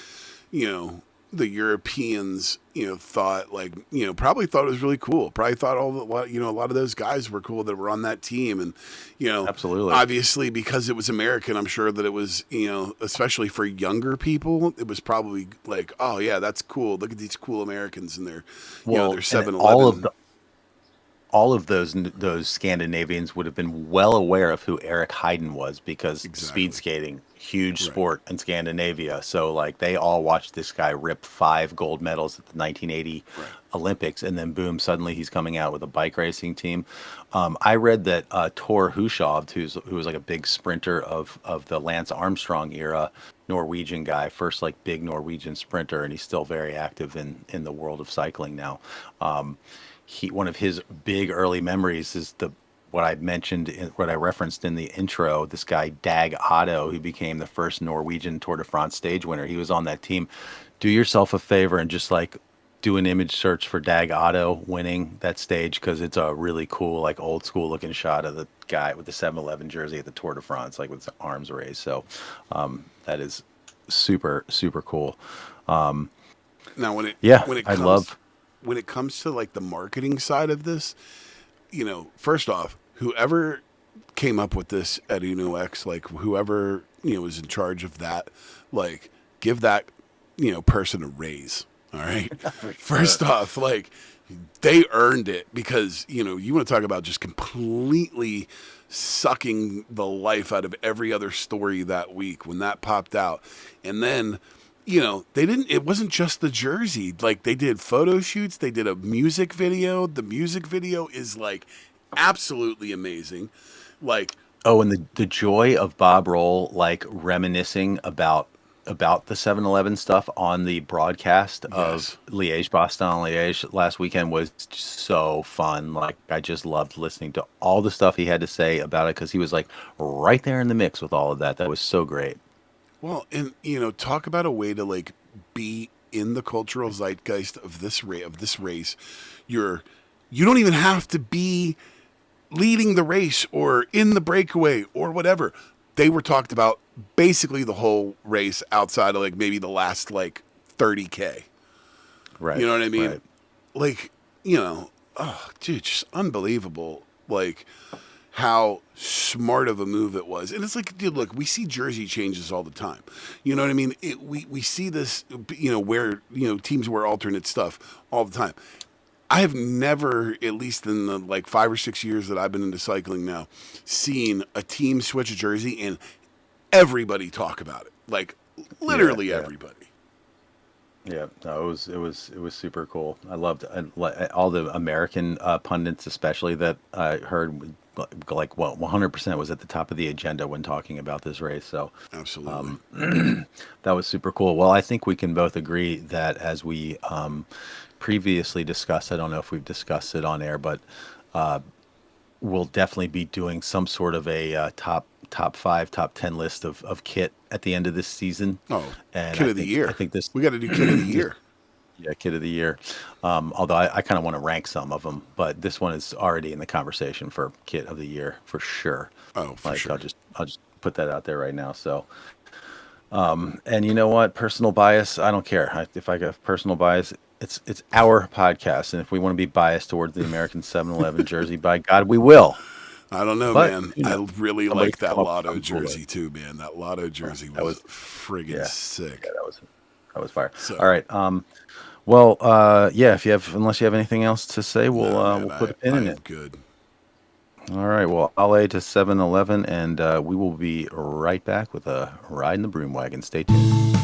you know, the Europeans, you know, thought like, you know, probably thought it was really cool. Probably thought you know, a lot of those guys were cool that were on that team. And, you know, Absolutely. obviously because it was American, I'm sure that it was, you know, especially for younger people, it was probably like, oh yeah, that's cool. Look at these cool Americans and their, you know, Well, their and 7-Eleven. all of those Scandinavians would have been well aware of who Eric Heiden was because speed Exactly. skating, huge Right. sport in Scandinavia. So like they all watched this guy rip 5 gold medals at the 1980 Right. Olympics, and then boom, suddenly he's coming out with a bike racing team. I read that Tor Hushovd, who was like a big sprinter of the Lance Armstrong era, Norwegian guy, first like big Norwegian sprinter, and he's still very active in the world of cycling now. One of his big early memories is the what I mentioned, what I referenced in the intro. This guy Dag Otto, who became the first Norwegian Tour de France stage winner. He was on that team. Do yourself a favor and just like do an image search for Dag Otto winning that stage, because it's a really cool, like old school looking shot of the guy with the 7-Eleven jersey at the Tour de France, like with his arms raised. So that is super super cool. Now Yeah, when it I comes love. when it comes to like the marketing side of this, you know, first off, whoever came up with this at Uno X, like whoever, you know, was in charge of that, like give that, you know, person a raise. All right. First off, like they earned it because, you know, you want to talk about just completely sucking the life out of every other story that week when that popped out. And then, you know, it wasn't just the jersey. Like they did photo shoots, they did a music video. The music video is like absolutely amazing. Like, Oh, and the joy of Bob Roll like reminiscing about the 7-Eleven stuff on the broadcast of yes. Liège Bastogne Liège last weekend was so fun. Like I just loved listening to all the stuff he had to say about it, because he was like right there in the mix with all of that. That was so great. Well, and you know, talk about a way to like be in the cultural zeitgeist of this race. You're you don't even have to be leading the race or in the breakaway or whatever. They were talked about basically the whole race outside of like maybe the last like 30K. You Right, know what I mean? right. Like, you know, oh, dude, just unbelievable. Like, how smart of a move it was. And it's like, dude, look, we see jersey changes all the time. You know what I mean? We see this, you know, where, you know, teams wear alternate stuff all the time. I have never, at least in the like 5 or 6 years that I've been into cycling now, seen a team switch a jersey and everybody talk about it. Like Yeah, literally yeah. everybody. Yeah, no, it was super cool. I loved all the American pundits, especially that I heard, like, well, 100% was at the top of the agenda when talking about this race. So Absolutely. that was super cool. Well, I think we can both agree that, as we previously discussed, I don't know if we've discussed it on air, but we'll definitely be doing some sort of a top five, top 10 list of kit at the end of this season. Oh, And kid I of the think I year. think this We got to do kid of the this year. Yeah, kid of the year. Although I kind of want to rank some of them, but this one is already in the conversation for kit of the year for sure. Oh, for Like sure. I'll just put that out there right now. So, and you know what? Personal bias, I don't care. If I got personal bias, it's our podcast, and if we want to be biased towards the American 7-Eleven jersey, by God, we will. I don't know, But man. you I know, really somebody like can that come up with lotto something cooler. jersey too, man. That lotto jersey That was was friggin' yeah, yeah, sick. that was fire. All So, right. Well, yeah. If you have, unless you have anything else to say, nah, man, we'll put a pin I in am it. good. All right. Well, I'll to 7-Eleven, and we will be right back with a ride in the broom wagon. Stay tuned.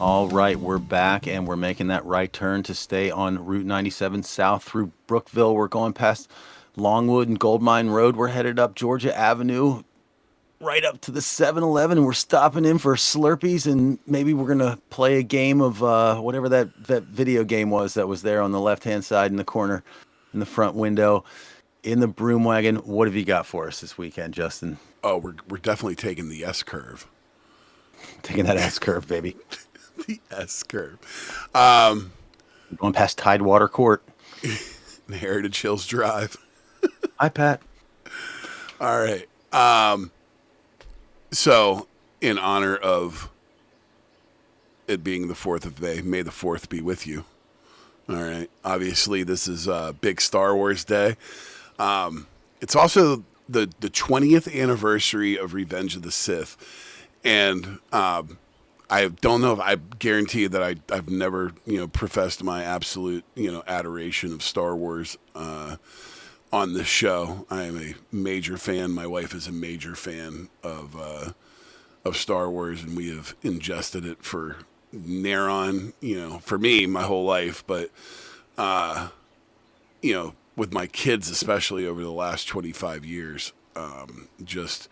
All right, we're back, and we're making that right turn to stay on Route 97 south through Brookville. We're going past Longwood and Gold Mine Road. We're headed up Georgia Avenue, right up to the 7-Eleven, and we're stopping in for Slurpees, and maybe we're gonna play a game of whatever that video game was that was there on the left-hand side in the corner, in the front window, in the Broom Wagon. What have you got for us this weekend, Justin? Oh, we're definitely taking the S curve. Taking that S curve, baby. The S curve. Going past Tidewater Court. And Heritage Hills Drive. Hi, Pat. All right. So, in honor of it being the 4th of May the 4th be with you. All right. Obviously, this is a big Star Wars day. It's also the 20th anniversary of Revenge of the Sith. And I don't know if I guarantee that I've never, professed my absolute, adoration of Star Wars on this show. I am a major fan. My wife is a major fan of Star Wars, and we have ingested it for near on, for me, my whole life. But, with my kids, especially over the last 25 years, just,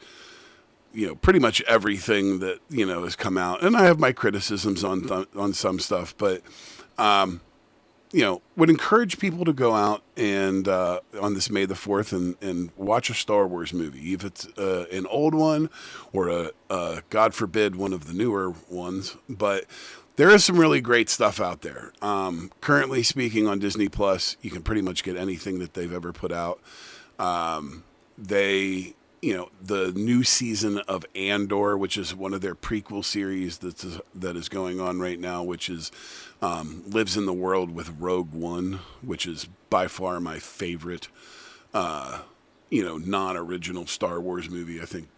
pretty much everything that, has come out. And I have my criticisms on some stuff, but, would encourage people to go out and on this May the 4th and watch a Star Wars movie, if it's an old one or a God forbid, one of the newer ones. But there is some really great stuff out there. Currently speaking on Disney Plus, you can pretty much get anything that they've ever put out. The new season of Andor, which is one of their prequel series that is going on right now, which is lives in the world with Rogue One, which is by far my favorite, non-original Star Wars movie. I think,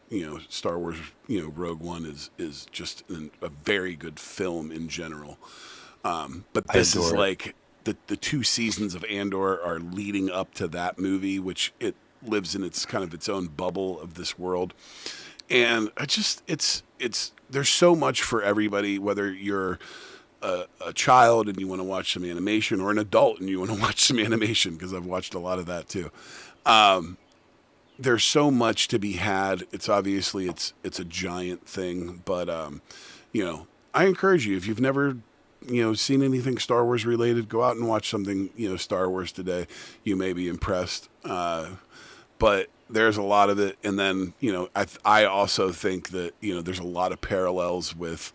Star Wars, Rogue One is just a very good film in general. But this is like the 2 seasons of Andor are leading up to that movie, which it lives in its kind of its own bubble of this world. And there's so much for everybody, whether you're a child and you want to watch some animation, or an adult and you want to watch some animation, because I've watched a lot of that too. There's so much to be had. It's obviously it's a giant thing, but I encourage you, if you've never seen anything Star Wars related, go out and watch something Star Wars today. You may be impressed. But there's a lot of it. And then, I also think that, there's a lot of parallels with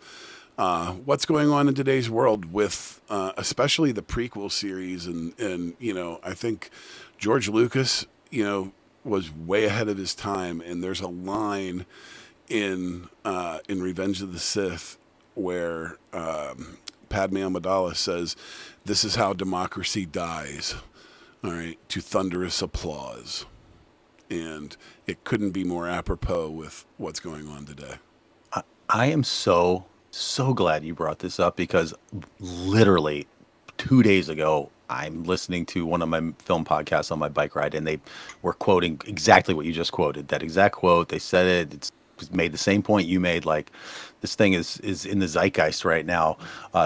what's going on in today's world with especially the prequel series. And I think George Lucas, was way ahead of his time. And there's a line in Revenge of the Sith where Padme Amidala says, "This is how democracy dies." All right, to thunderous applause. And it couldn't be more apropos with what's going on today. I am so glad you brought this up, because literally 2 days ago, I'm listening to one of my film podcasts on my bike ride, and they were quoting exactly what you just quoted. That exact quote. They said it. It's made the same point you made. Like, this thing is in the zeitgeist right now,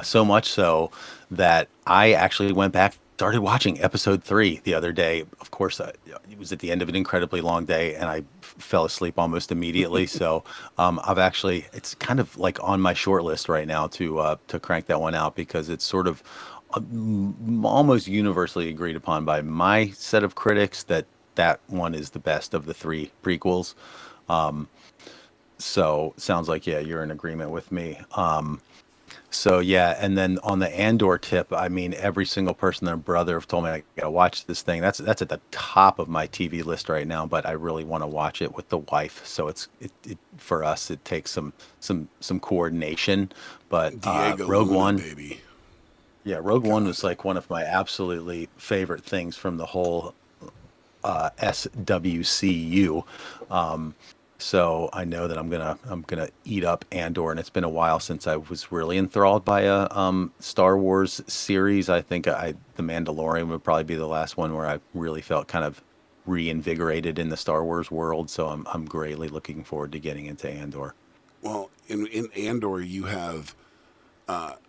so much so that I actually went back, started watching episode 3 the other day. Of course, it was at the end of an incredibly long day, and I fell asleep almost immediately. So it's kind of like on my short list right now to crank that one out, because it's sort of almost universally agreed upon by my set of critics that one is the best of the 3 prequels. So sounds like, yeah, you're in agreement with me. So yeah, and then on the Andor tip, I mean, every single person and their brother have told me I gotta watch this thing. That's at the top of my TV list right now, but I really want to watch it with the wife. So it for us, it takes some coordination. But Diego Rogue Luna, One, baby. yeah, Rogue One was like one of my absolutely favorite things from the whole SWCU. So I know that I'm gonna eat up Andor, and it's been a while since I was really enthralled by a Star Wars series. I think The Mandalorian would probably be the last one where I really felt kind of reinvigorated in the Star Wars world. So I'm greatly looking forward to getting into Andor. Well, in Andor, you have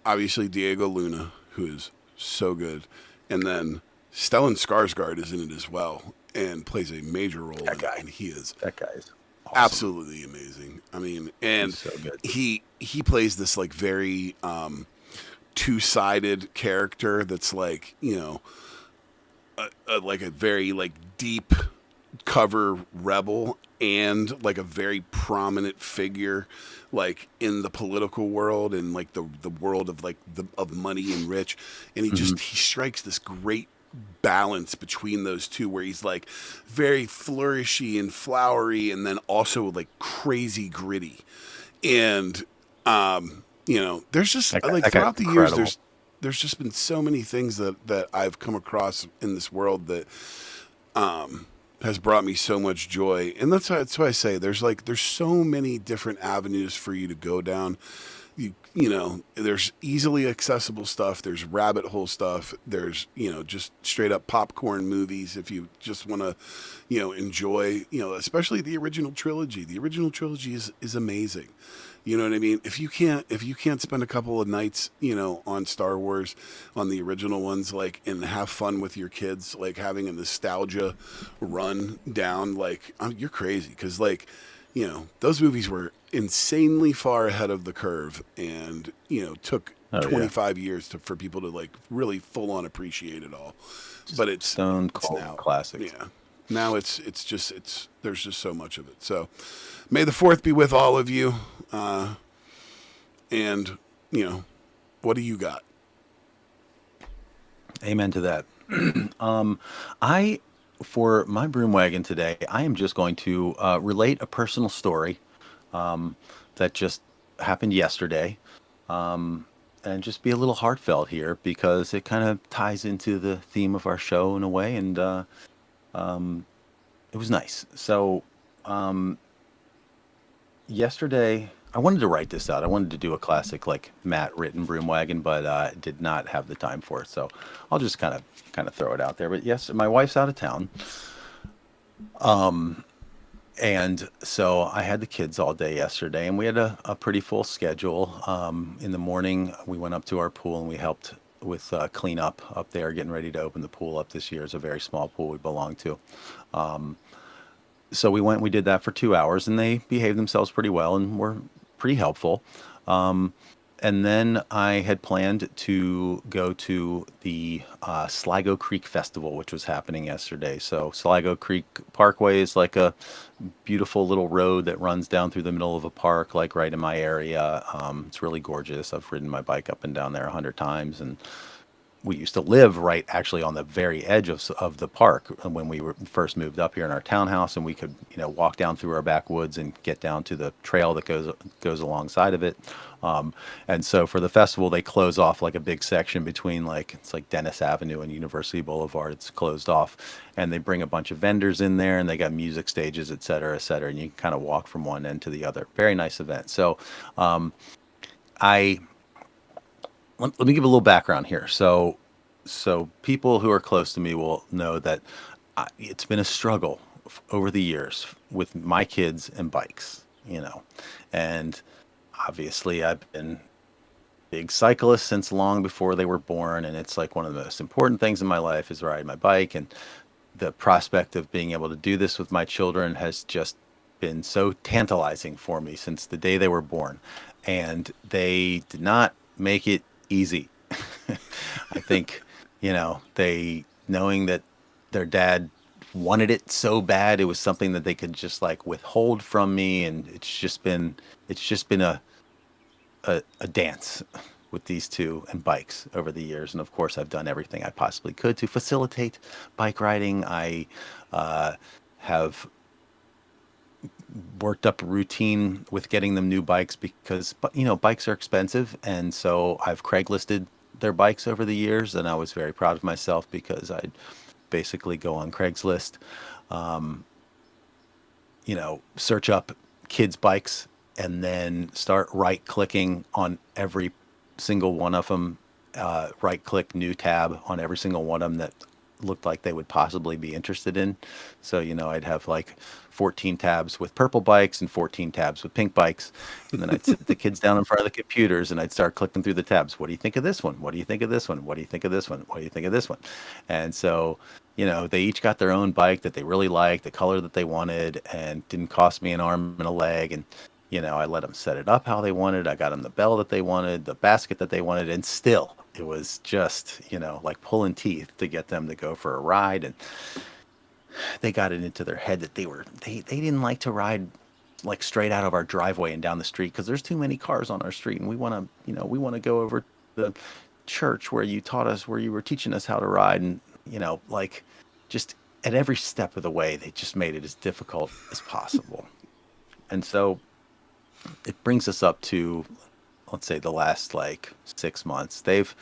obviously Diego Luna, who is so good, and then Stellan Skarsgård is in it as well and plays a major role. That guy. And he is That guy's awesome. Absolutely amazing. I mean, He's and so good. he plays this like very two-sided character that's like, like a very like deep cover rebel and like a very prominent figure like in the political world and like the world of like the of money and rich, and Hmm. he strikes this great balance between those two where he's like very flourishy and flowery and then also like crazy gritty. And there's just like That guy's throughout the years incredible. there's just been so many things that I've come across in this world that has brought me so much joy. And that's why I say there's so many different avenues for you to go down. There's easily accessible stuff, there's rabbit hole stuff, there's just straight up popcorn movies if you just want to enjoy, especially the original trilogy. The original trilogy is amazing. You know what I mean? If you can't spend a couple of nights, on Star Wars, on the original ones, like, and have fun with your kids, like having a nostalgia run down, like, you're crazy. Because like, those movies were insanely far ahead of the curve, and took Oh yeah, 25 years for people to like really full on appreciate it all. But stone it's cold now, classics. yeah. Now it's just it's there's just so much of it. So may the fourth be with all of you. Uh, and what do you got? Amen to that. I, for my broom wagon today, I am just going to relate a personal story that just happened yesterday, and just be a little heartfelt here because it kind of ties into the theme of our show in a way, and it was nice. So, yesterday, I wanted to write this out. I wanted to do a classic like Matt written broom wagon, but did not have the time for it. So I'll just kind of throw it out there. But yes, my wife's out of town, and so I had the kids all day yesterday, and we had a pretty full schedule. In the morning, we went up to our pool and we helped with cleanup up there, getting ready to open the pool up this year. It's a very small pool we belong to. So we went, we did that for 2 hours, and they behaved themselves pretty well and were pretty helpful. Um, and then I had planned to go to the Sligo Creek Festival, which was happening yesterday. So Sligo Creek Parkway is like a beautiful little road that runs down through the middle of a park, like right in my area. It's really gorgeous. I've ridden my bike up and down there 100 times, and we used to live right actually on the very edge of the park when we were first moved up here in our townhouse, and we could walk down through our backwoods and get down to the trail that goes alongside of it. And so for the festival they close off like a big section between, like, it's like Dennis Avenue and University Boulevard. It's closed off, and they bring a bunch of vendors in there, and they got music stages, et cetera, et cetera, and you can kind of walk from one end to the other. Very nice event. So I let me give a little background here. So people who are close to me will know that it's been a struggle over the years with my kids and bikes, and obviously I've been a big cyclist since long before they were born, and it's like one of the most important things in my life is riding my bike, and the prospect of being able to do this with my children has just been so tantalizing for me since the day they were born, and they did not make it easy. I think, they knowing that their dad wanted it so bad, it was something that they could just like withhold from me, and it's just been a dance with these two and bikes over the years. And of course, I've done everything I possibly could to facilitate bike riding. I have worked up a routine with getting them new bikes because, but bikes are expensive, and so I've Craiglisted their bikes over the years, and I was very proud of myself because I'd basically go on Craigslist, search up kids' bikes, and then start right clicking on every single one of them, right click new tab on every single one of them that looked like they would possibly be interested in. So, I'd have like 14 tabs with purple bikes and 14 tabs with pink bikes. And then I'd sit the kids down in front of the computers and I'd start clicking through the tabs. What do you think of this one? What do you think of this one? What do you think of this one? What do you think of this one? And so, they each got their own bike that they really liked, the color that they wanted, and didn't cost me an arm and a leg. And, I let them set it up how they wanted. I got them the bell that they wanted, the basket that they wanted, and still it was just, like pulling teeth to get them to go for a ride. And they got it into their head that they didn't like to ride like straight out of our driveway and down the street because there's too many cars on our street, and we want to go over to the church where you were teaching us how to ride. And like, just at every step of the way they just made it as difficult as possible. And so it brings us up to, let's say, the last like 6 months. They've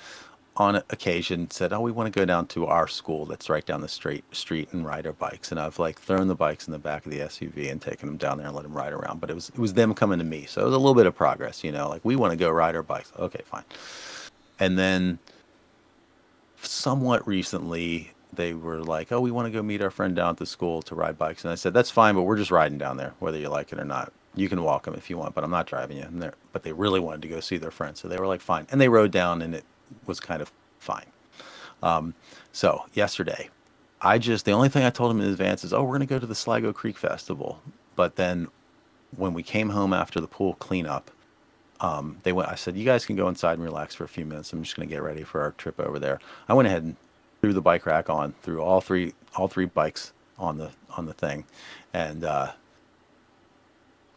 on occasion said, "Oh, we want to go down to our school that's right down the street and ride our bikes." And I've like thrown the bikes in the back of the SUV and taken them down there and let them ride around. But it was them coming to me, so it was a little bit of progress. Like, we want to go ride our bikes. Okay, fine. And then somewhat recently, they were like, "Oh, we want to go meet our friend down at the school to ride bikes." And I said, "That's fine, but we're just riding down there, whether you like it or not. You can walk them if you want, but I'm not driving you." But they really wanted to go see their friend, so they were like, "Fine." And they rode down, and it was kind of fine. So yesterday, the only thing I told them in advance is, "Oh, we're going to go to the Sligo Creek Festival." But then when we came home after the pool cleanup, I said, "You guys can go inside and relax for a few minutes. I'm just going to get ready for our trip over there." I went ahead and threw the bike rack on, threw all three bikes on the thing, and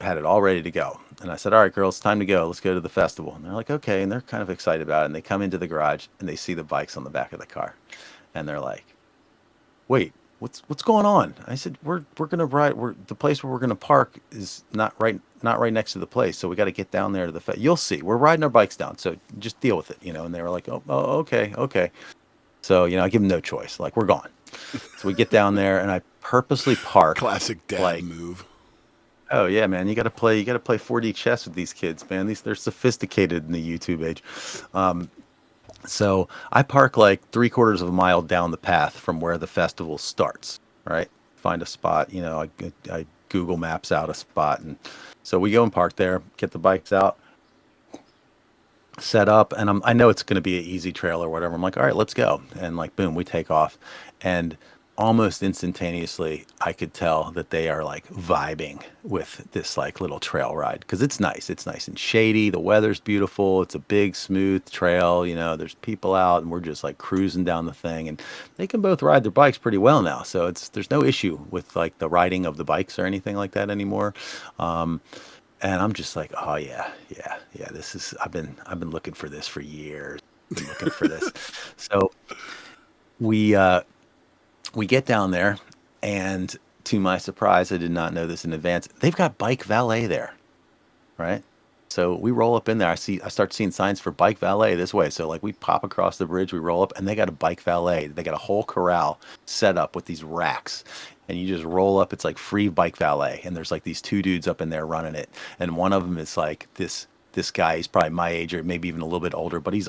had it all ready to go. And I said, "All right, girls, time to go. Let's go to the festival." And they're like, "Okay." And they're kind of excited about it. And they come into the garage and they see the bikes on the back of the car. And they're like, "Wait, what's going on?" I said, We're gonna ride. The place where we're gonna park is not right next to the place. So we got to get down there to the You'll see. We're riding our bikes down. So just deal with it, And they were like, "Oh, okay." So, I give them no choice. Like, we're gone. So we get down there and I purposely park. Classic dad move. Oh yeah, man! You got to play 4D chess with these kids, man. They're sophisticated in the YouTube age. So I park like 3/4 of a mile down the path from where the festival starts. Right, find a spot. I Google Maps out a spot, and so we go and park there. Get the bikes out, set up, and I know it's going to be an easy trail or whatever. I'm like, "All right, let's go." And like, boom, we take off, and almost instantaneously I could tell that they are like vibing with this like little trail ride because it's nice and shady, the weather's beautiful, it's a big smooth trail, there's people out, and we're just like cruising down the thing, and they can both ride their bikes pretty well now, so there's no issue with like the riding of the bikes or anything like that anymore. And I'm just like, "Oh yeah, this is I've been looking for this for years, been looking for this." So we get down there, and to my surprise, I did not know this in advance, they've got bike valet there, right? So we roll up in there. I start seeing signs for bike valet this way. So like, we pop across the bridge, we roll up, and they got a bike valet. They got a whole corral set up with these racks, and you just roll up. It's like free bike valet, and there's like these two dudes up in there running it, and one of them is like this guy. He's probably my age or maybe even a little bit older, but he's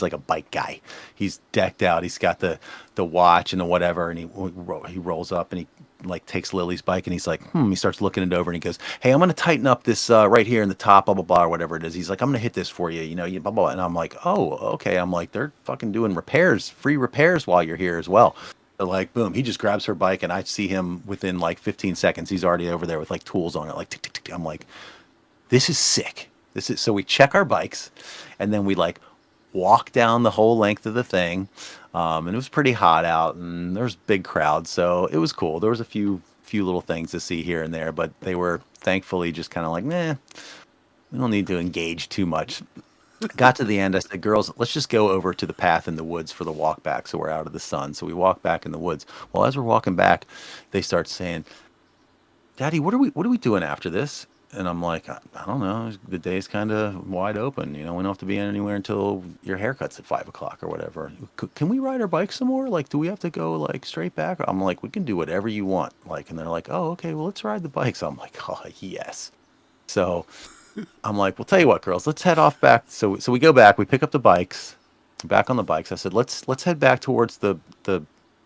like a bike guy. He's decked out. He's got the watch and the whatever, and he rolls up and he like takes Lily's bike, and he's like, He starts looking it over, and he goes, "Hey, I'm gonna tighten up this right here in the top, blah blah blah, or whatever it is." He's like, "I'm gonna hit this for you, blah blah." And I'm like, "Oh, okay." I'm like, "They're fucking doing repairs, free repairs while you're here as well." So like, boom, he just grabs her bike, and I see him within like 15 seconds. He's already over there with like tools on it, like tick tick tick. I'm like, "This is sick." So we check our bikes, and then we like walk down the whole length of the thing. And it was pretty hot out, and there's big crowds, so it was cool. There was a few little things to see here and there, but they were thankfully just kind of like, "Nah, we don't need to engage too much." Got to the end, I said, "Girls, let's just go over to the path in the woods for the walk back, so we're out of the sun." So we walk back in the woods. Well, as we're walking back, they start saying, "Daddy, what are we doing after this?" And I'm like, I don't know. The day's kind of wide open. We don't have to be anywhere until your haircut's at 5 o'clock or whatever. Can we ride our bike some more? Like, do we have to go like straight back?" I'm like, "We can do whatever you want." Like, and they're like, "Oh, okay. Well, let's ride the bikes." I'm like, "Oh, yes." So I'm like, "Well, tell you what, girls, let's head off back." So we go back. We pick up the bikes, back on the bikes. I said, let's head back towards the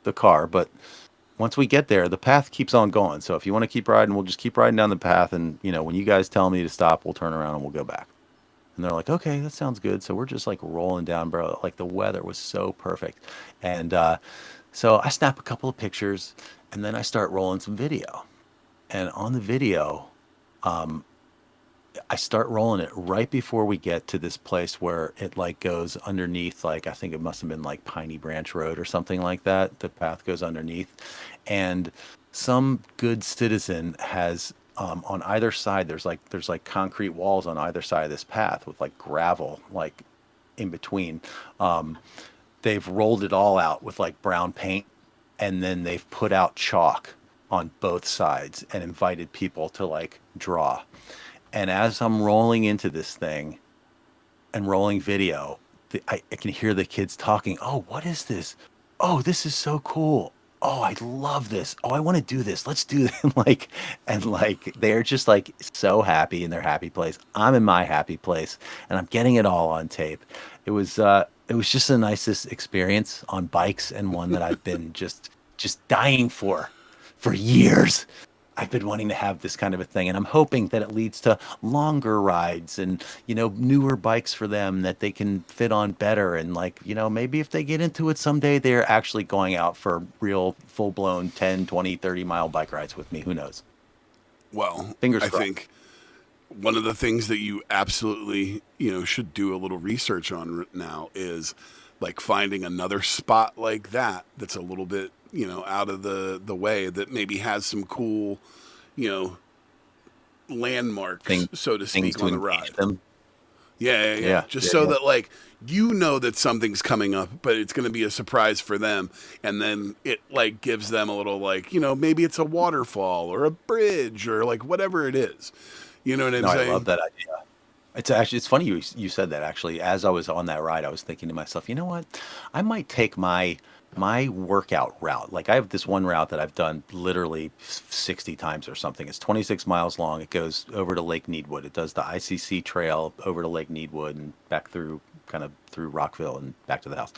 the car, but once we get there, the path keeps on going. So if you want to keep riding, we'll just keep riding down the path. And, when you guys tell me to stop, we'll turn around and we'll go back. And they're like, okay, that sounds good. So we're just like rolling down, bro. Like the weather was so perfect. And so I snap a couple of pictures and then I start rolling some video. And on the video, I start rolling it right before we get to this place where it like goes underneath, like I think it must have been like Piney Branch Road or something like that. The path goes underneath, and some good citizen has on either side. There's like concrete walls on either side of this path with like gravel like in between. Um, they've rolled it all out with like brown paint, and then they've put out chalk on both sides and invited people to like draw. And as I'm rolling into this thing and rolling video, I can hear the kids talking. Oh, what is this? Oh, this is so cool. Oh, I love this. Oh, I want to do this. Let's do this. Like they're just like so happy in their happy place. I'm in my happy place, and I'm getting it all on tape. It was just the nicest experience on bikes, and one that I've been just dying for years. I've been wanting to have this kind of a thing, and I'm hoping that it leads to longer rides and, newer bikes for them that they can fit on better. And like, maybe if they get into it someday, they're actually going out for real full blown 10, 20, 30 mile bike rides with me. Who knows? Well, Fingers I crossed. think one of the things that you absolutely, should do a little research on now is like finding another spot like that that's a little bit, out of the way, that maybe has some cool, you know, landmarks, Thing, so to things speak, to on the engage ride. them. Yeah. Yeah. Just Yeah. so Yeah. that like that something's coming up, but it's going to be a surprise for them, and then it like gives them a little like maybe it's a waterfall or a bridge or like whatever it is. You know what I'm No, I love saying? that idea. It's funny you said that actually. As I was on that ride, I was thinking to myself, you know what? I might take my workout route. Like I have this one route that I've done literally 60 times or something. It's 26 miles long. It goes over to Lake Needwood. It does the ICC trail over to Lake Needwood and back through kind of through Rockville and back to the house.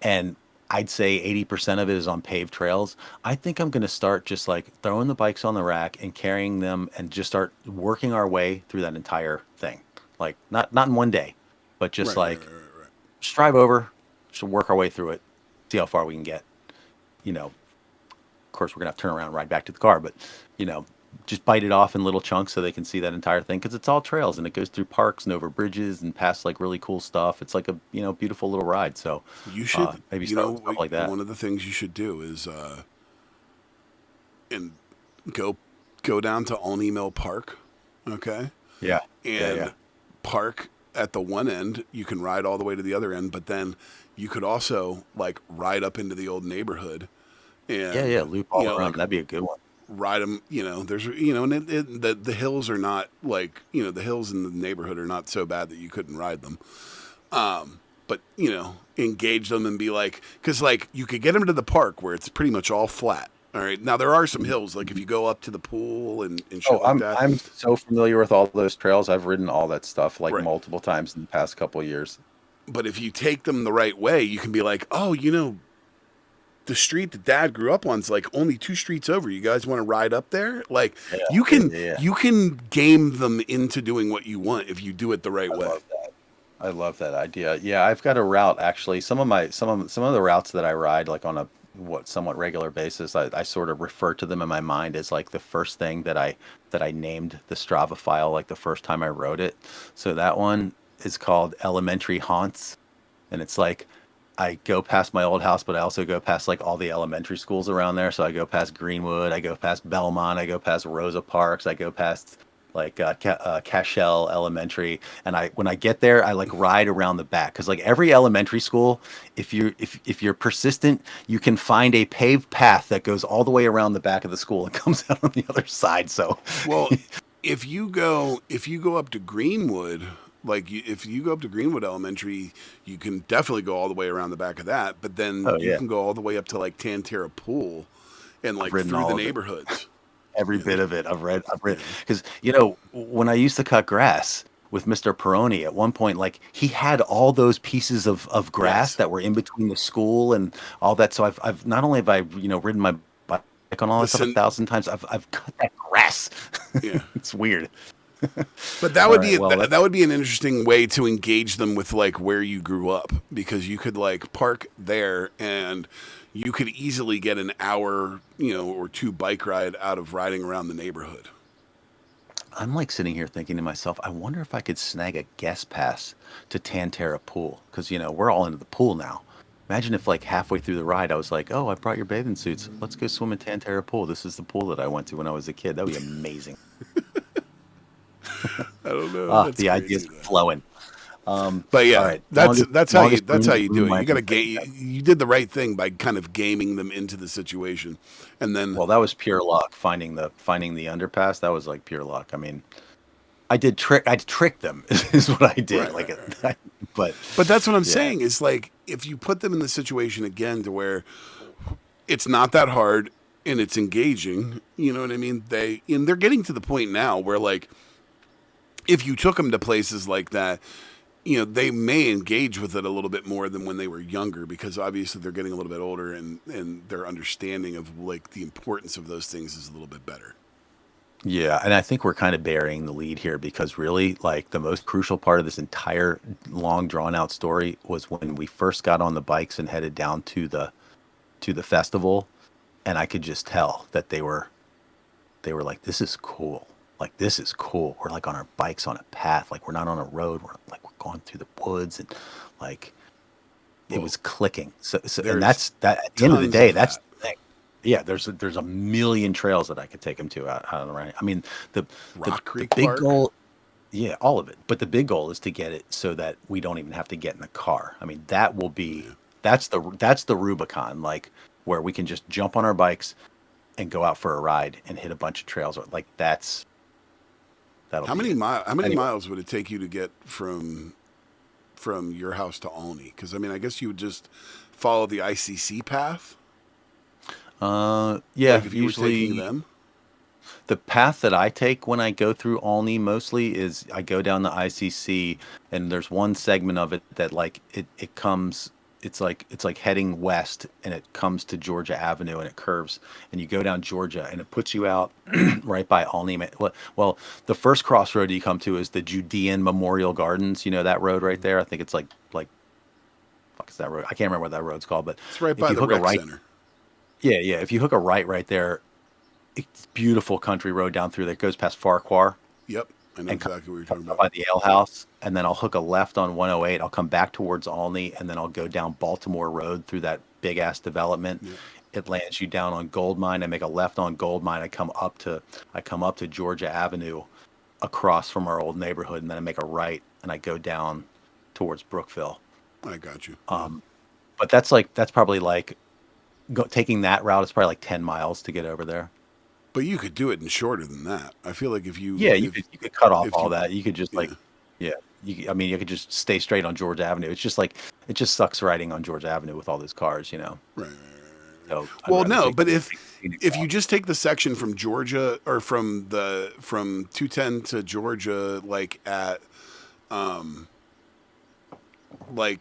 And I'd say 80% of it is on paved trails. I think I'm going to start just like throwing the bikes on the rack and carrying them and just start working our way through that entire thing. Like not in one day, but just Right, right, like right, right, right. just drive over, just work our way through it, see how far we can get. Of course, we're gonna have to turn around and ride back to the car, but you know, just bite it off in little chunks so they can see that entire thing because it's all trails and it goes through parks and over bridges and past like really cool stuff. It's like a beautiful little ride. So You should, maybe start with stuff like that. one of the things you should do is and go down to Olney Mill Park, okay, Yeah, yeah, yeah, and park at the one end. You can ride all the way to the other end, but then you could also like ride up into the old neighborhood yeah, yeah. and Loop all like around. That'd be a good one. ride them. There's and the hills are not like the hills in the neighborhood are not so bad that you couldn't ride them. But engage them and be like, because like you could get them to the park where it's pretty much all flat. All right. Now there are some hills, like if you go up to the pool and Oh, shit like that. I'm so familiar with all those trails. I've ridden all that stuff like Right. multiple times in the past couple of years. But if you take them the right way, you can be like, oh, the street that Dad grew up on is like only 2 streets over. You guys want to ride up there? Like Yeah, you yeah, can yeah, yeah. you can game them into doing what you want if you do it the right I way. love that. I love that idea. Yeah, I've got a route actually. Some of the routes that I ride like on a somewhat regular basis, I sort of refer to them in my mind as like the first thing that I named the Strava file like the first time I wrote it. So that one is called Elementary Haunts, and it's like I go past my old house, but I also go past like all the elementary schools around there. So I go past Greenwood, I go past Belmont, I go past Rosa Parks, I go past like Cashel Elementary, and when I get there, I like ride around the back because like every elementary school, if you're persistent, you can find a paved path that goes all the way around the back of the school and comes out on the other side. So Well, if you go up to Greenwood, if you go up to Greenwood Elementary, you can definitely go all the way around the back of that. But then oh you yeah, can go all the way up to like Tantera Pool, and I've like ridden through the all of it. neighborhoods. Every You know, bit of it I've read because when I used to cut grass, with Mr. Peroni at one point. Like he had all those pieces of grass Yes. that were in between the school and all that. So I've not only have I ridden my bike on all that stuff a Listen, thousand times, I've cut that grass. yeah. It's weird. But that All would right. be Well, that would be an interesting way to engage them with like where you grew up, because you could like park there and you could easily get an hour, or two bike ride out of riding around the neighborhood. I'm like sitting here thinking to myself, I wonder if I could snag a guest pass to Tantera Pool because we're all into the pool now. Imagine if like halfway through the ride I was like, "Oh, I brought your bathing suits. Let's go swim in Tantera Pool. This is the pool that I went to when I was a kid." That would be amazing. I don't know. Ah, That's the ideas crazy though. flowing. But All yeah, right, that's how you longest that's how you do broom it. You got to wagon. you did the right thing by kind of gaming them into the situation, and then Well, that was pure luck finding the underpass. That was like pure luck. I mean, I tricked them is what I did. right, Like, right, right. but But that's what I'm yeah, saying is like if you put them in the situation again to where it's not that hard and it's engaging, you know what I mean? They're getting to the point now where like if you took them to places like that, they may engage with it a little bit more than when they were younger, because obviously they're getting a little bit older and their understanding of like the importance of those things is a little bit better. yeah, and I think we're kind of burying the lead here because really, like the most crucial part of this entire long drawn out story was when we first got on the bikes and headed down to the festival, and I could just tell that they were like, "This is cool. Like this is cool. We're like on our bikes on a path. Like we're not on a road. We're going through the woods and like it Well, was clicking." So and there's that's that. At the end of the tons day, of that's that. the thing. Yeah, there's a million trails that I could take them to out on the right. I mean, the the Rock the Creek big Park. goal, yeah, all of it. But the big goal is to get it so that we don't even have to get in the car. I mean, that will be Yeah. that's the Rubicon, like where we can just jump on our bikes and go out for a ride and hit a bunch of trails. Like that'll How be many it. how many Anyway, miles would it take you to get from your house to Alney? Because I mean, I guess you would just follow the ICC path, yeah, like if you were taking usually them. the path that I take when I go through Alney mostly is I go down the ICC, and there's one segment of it that like it comes it's like heading west, and it comes to Georgia Avenue, and it curves, and you go down Georgia, and it puts you out right by Alney. Well, the first crossroad you come to is the Judean Memorial Gardens. You know that road right there. I think it's like fuck is that road? I can't remember what that road's called, but It's right if by you the hook a rec right, center. yeah, if you hook a right there, it's beautiful country road down through that goes past Farquhar Yep, I know and comes exactly what you're talking up about. by the ale house, and then I'll hook a left on 108. I'll come back towards Alney, and then I'll go down Baltimore Road through that big ass development. Yep. It lands you down on Gold Mine. I make a left on Gold Mine. I come up to Georgia Avenue across from our old neighborhood, and then I make a right and I go down towards Brookville. I got you. Yeah. But that's probably like taking that route is probably like 10 miles to get over there. But you could do it in shorter than that. I feel like if you Yeah, you could cut off if all you that. You could just like, yeah, yeah, I mean, you could just stay straight on Georgia Avenue. It's just like it just sucks riding on Georgia Avenue with all those cars. right. So I'd Well, rather no, take but the if big scenic if route. you just take the section from Georgia or from 210 to Georgia, like at like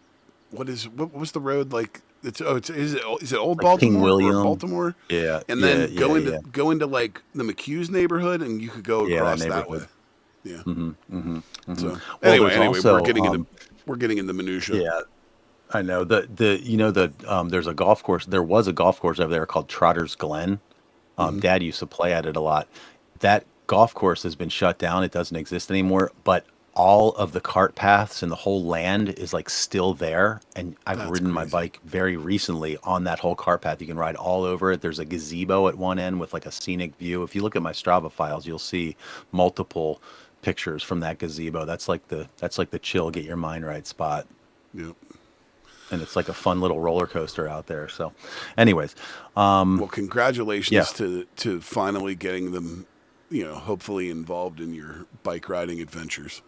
what was the road like? Is it Old Like King Baltimore or William, Baltimore? yeah, And yeah, then yeah, yeah, go into like the McHugh's neighborhood, and you could go yeah, that across that way. neighborhood. Yeah. Hmm. So Well, anyway, there's we're also, getting into minutia. yeah, I know there's a golf course. There was a golf course over there called Trotter's Glen. Hmm. Dad used to play at it a lot. That golf course has been shut down. It doesn't exist anymore, but all of the cart paths and the whole land is like still there. And I've That's ridden my crazy. bike very recently on that whole cart path. You can ride all over it. There's a gazebo at one end with like a scenic view. If you look at my Strava files, you'll see multiple pictures from that gazebo. That's like the chill, get your mind right spot. Yep. And it's like a fun little roller coaster out there. So, anyways, Well, yeah. congratulations to finally getting them, hopefully involved in your bike riding adventures.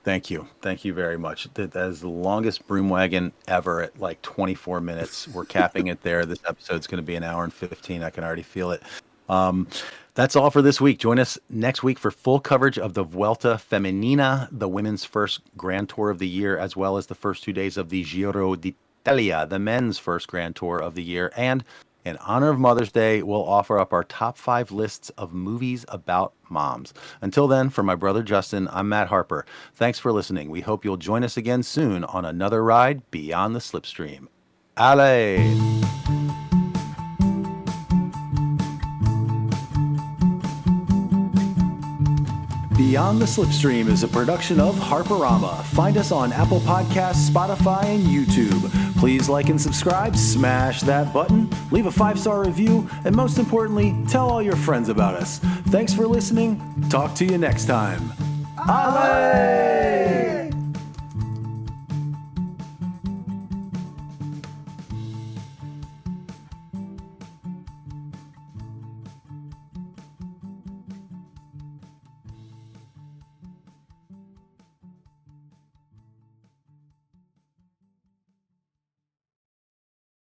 Thank you. Thank you very much. That is the longest broom wagon ever at like 24 minutes. We're capping it there. This episode's going to be an hour and 15. I can already feel it. That's all for this week. Join us next week for full coverage of the Vuelta Femenina, the women's first Grand Tour of the year, as well as the first 2 days of the Giro d'Italia, the men's first Grand Tour of the year. And in honor of Mother's Day, we'll offer up our top 5 lists of movies about moms. Until then, for my brother Justin, I'm Matt Harper. Thanks for listening. We hope you'll join us again soon on another ride beyond the slipstream. Allez! Beyond the Slipstream is a production of Harperama. Find us on Apple Podcasts, Spotify, and YouTube. Please like and subscribe, smash that button, leave a 5-star review, and most importantly, tell all your friends about us. Thanks for listening. Talk to you next time. Allez!